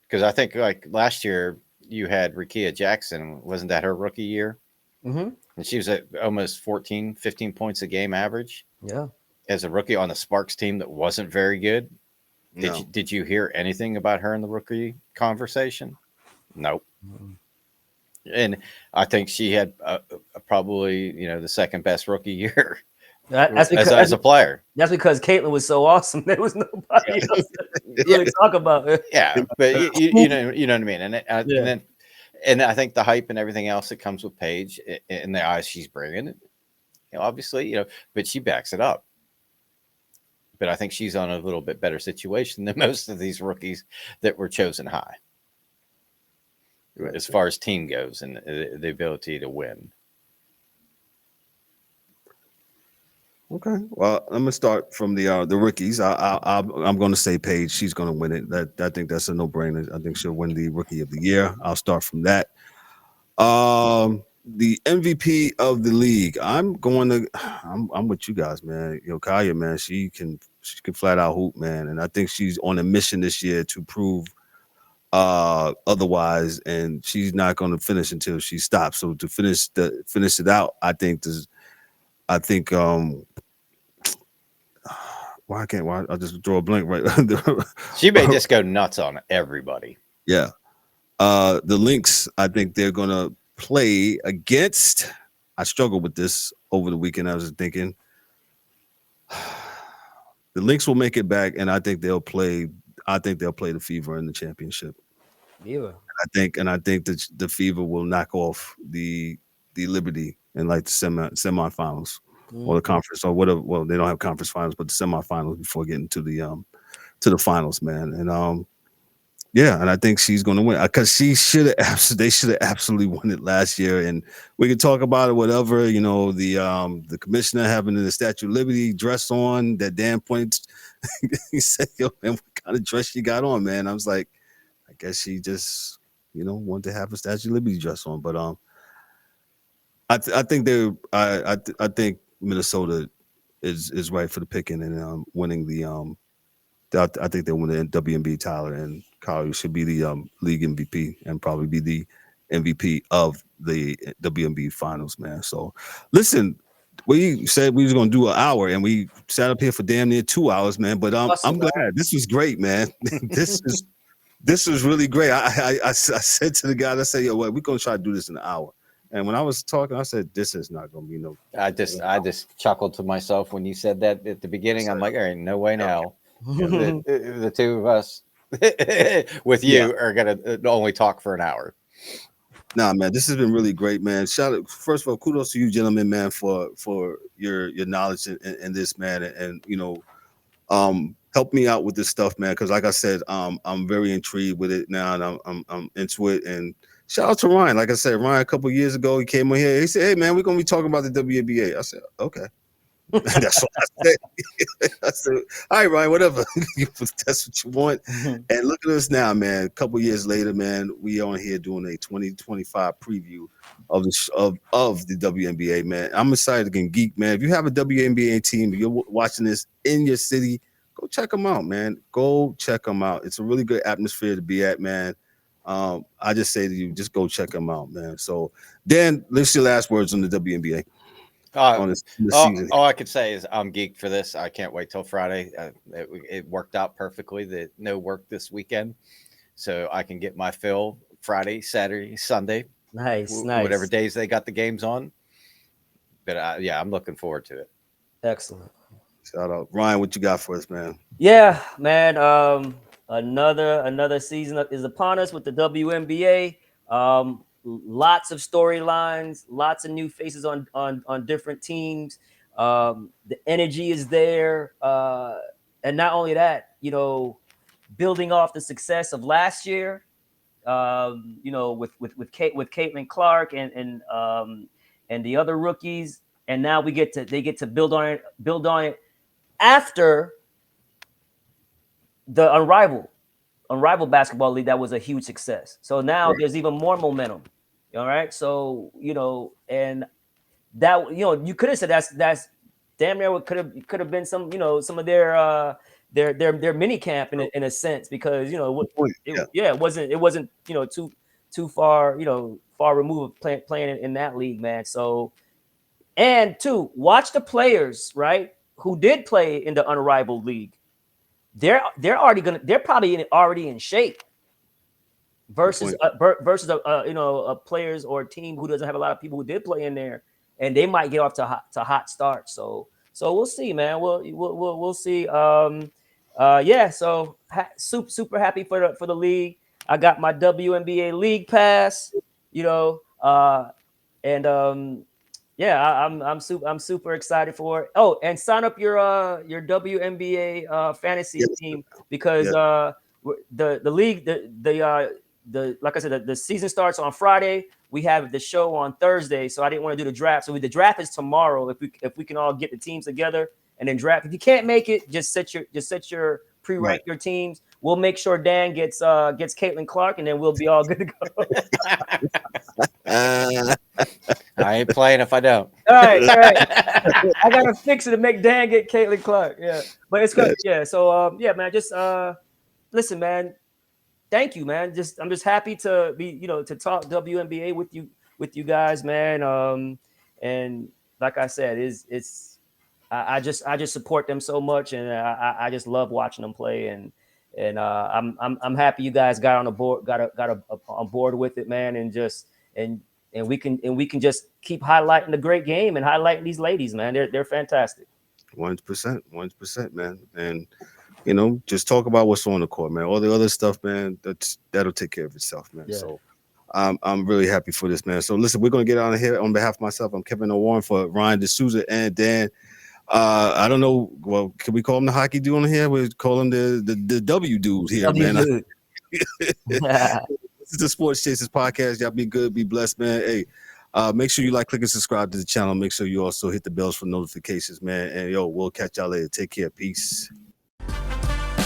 Because I think, like, last year you had Rickea Jackson. Wasn't that her rookie year? Mm-hmm. And she was at almost 15 points a game average. Yeah. As a rookie on the Sparks team that wasn't very good. Did you hear anything about her in the rookie conversation? Nope. Mm-hmm. And I think she had probably, the second best rookie year as a player. That's because Caitlin was so awesome. There was nobody else to really talk about it. Yeah, but you know what I mean. And I think the hype and everything else that comes with Paige in the eyes she's bringing, obviously, but she backs it up. But I think she's on a little bit better situation than most of these rookies that were chosen high, as far as team goes and the ability to win. Okay, well, I'm gonna start from the rookies. I'm going to say Paige. She's going to win it. I think that's a no-brainer. I think she'll win the Rookie of the Year. I'll start from that. The MVP of the league. I'm with you guys, man. Kaya, man, she can flat out hoop, man, and I think she's on a mission this year to prove otherwise, and she's not going to finish until she stops. So to finish it out, I think why I'll just draw a blank right. She may just go nuts on everybody. Yeah. The Lynx, I think they're gonna play against. I struggled with this over the weekend. I was thinking the Lynx will make it back, and I think they'll play. I think they'll play the Fever in the championship. Fever. I think that the Fever will knock off the Liberty in like the semifinals or the conference or whatever. Well, they don't have conference finals, but the semifinals before getting to the finals, man. And yeah, and I think she's going to win because they should have absolutely won it last year. And we can talk about it, whatever, you know, the commissioner having the Statue of Liberty dress on that Dan points. He said, yo, man, what kind of dress she got on, man? I was like, I guess she just, you know, wanted to have a Statue of Liberty dress on. But I think Minnesota is right for the picking and winning the I think they win the WNBA Tyler and Kyle should be the league MVP and probably be the MVP of the WNBA finals, man. So listen, we said we was gonna do an hour and we sat up here for damn near 2 hours, man. But I'm glad this was great, man. This was really great. I said to the guy, I said, yo, we're gonna try to do this in an hour. And when I was talking, I said, this is not gonna be no. I just chuckled to myself when you said that at the beginning. I'm like, all right, no way now. The two of us with you are gonna only talk for an hour. Nah, man, this has been really great, man. Shout out, first of all, kudos to you, gentlemen, man, for your knowledge in this, man, and you know, help me out with this stuff, man, because like I said, I'm very intrigued with it now, and I'm into it. And shout out to Ryan. Like I said, Ryan, a couple of years ago, he came on here. He said, "Hey, man, we're gonna be talking about the WNBA." I said, "Okay." That's what I said. I said, all right, Ryan, whatever. That's what you want. And look at us now, man. A couple years later, man, we on here doing a 2025 preview of the WNBA, man. I'm excited to get geek, man. If you have a WNBA team, if you're watching this in your city, go check them out, man. Go check them out. It's a really good atmosphere to be at, man. I just say to you, just go check them out, man. So, Dan, let's your last words on the WNBA. All I could say is I'm geeked for this. I can't wait till Friday. It worked out perfectly that no work this weekend, so I can get my fill Friday, Saturday, Sunday. Nice. Whatever days they got the games on. But I'm looking forward to it. Excellent. Shout out, Ryan. What you got for us, man? Yeah, man. Another season is upon us with the WNBA. Lots of storylines, lots of new faces on different teams. The energy is there, and not only that, you know, building off the success of last year, you know, with Caitlin Clark and the other rookies, and now they get to build on it after the Unrivaled Basketball League. That was a huge success. So now there's even more momentum. All right. So, you know, and that, you know, you could have said that's damn near what could have been some, you know, some of their mini camp in a sense, because, you know, it wasn't, you know, too far, you know, far removed of playing in that league, man. So, and two, watch the players, right, who did play in the Unrivaled League. They're probably already in shape versus you know, players or a team who doesn't have a lot of people who did play in there, and they might get off to hot start. So we'll see, man. We'll see. So super happy for the league. I got my WNBA league pass, you know, I'm super excited for it. Oh, and sign up your WNBA fantasy team, because the league, the like I said, the season starts on Friday. We have the show on Thursday, so I didn't want to do the draft. So the draft is tomorrow. If we can all get the teams together and then draft. If you can't make it, just set your pre-write your teams. We'll make sure Dan gets Caitlin Clark, and then we'll be all good to go. I ain't playing if I don't. All right. I gotta fix it to make Dan get Caitlin Clark. Yeah, but it's good. Yeah. So man, just listen, man. Thank you, man. I'm just happy to be, you know, to talk WNBA with you guys, man. And like I said, I just support them so much, and I just love watching them play. And And I'm happy you guys got on board with it, man, and we can just keep highlighting the great game and highlighting these ladies, man. They're fantastic. 100%, man. And you know, just talk about what's on the court, man. All the other stuff, man, that'll take care of itself, man. Yeah. So I'm really happy for this, man. So listen, we're gonna get out of here. On behalf of myself, I'm Kevin O'Warren, for Ryan DeSouza and Dan. I don't know. Well, can we call him the hockey dude on here? We call him the W dude here, man. This is the Sports Chasers podcast. Y'all be good, be blessed, man. Hey, make sure you like, click, and subscribe to the channel. Make sure you also hit the bells for notifications, man. And we'll catch y'all later. Take care. Peace.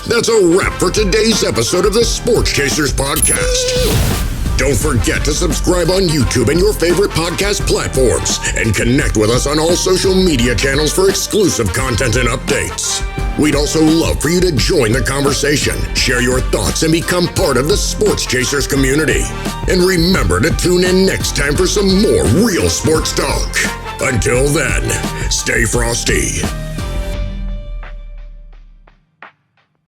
That's a wrap for today's episode of the Sports Chasers podcast. Don't forget to subscribe on YouTube and your favorite podcast platforms, and connect with us on all social media channels for exclusive content and updates. We'd also love for you to join the conversation, share your thoughts, and become part of the Sports Chasers community. And remember to tune in next time for some more real sports talk. Until then, stay frosty.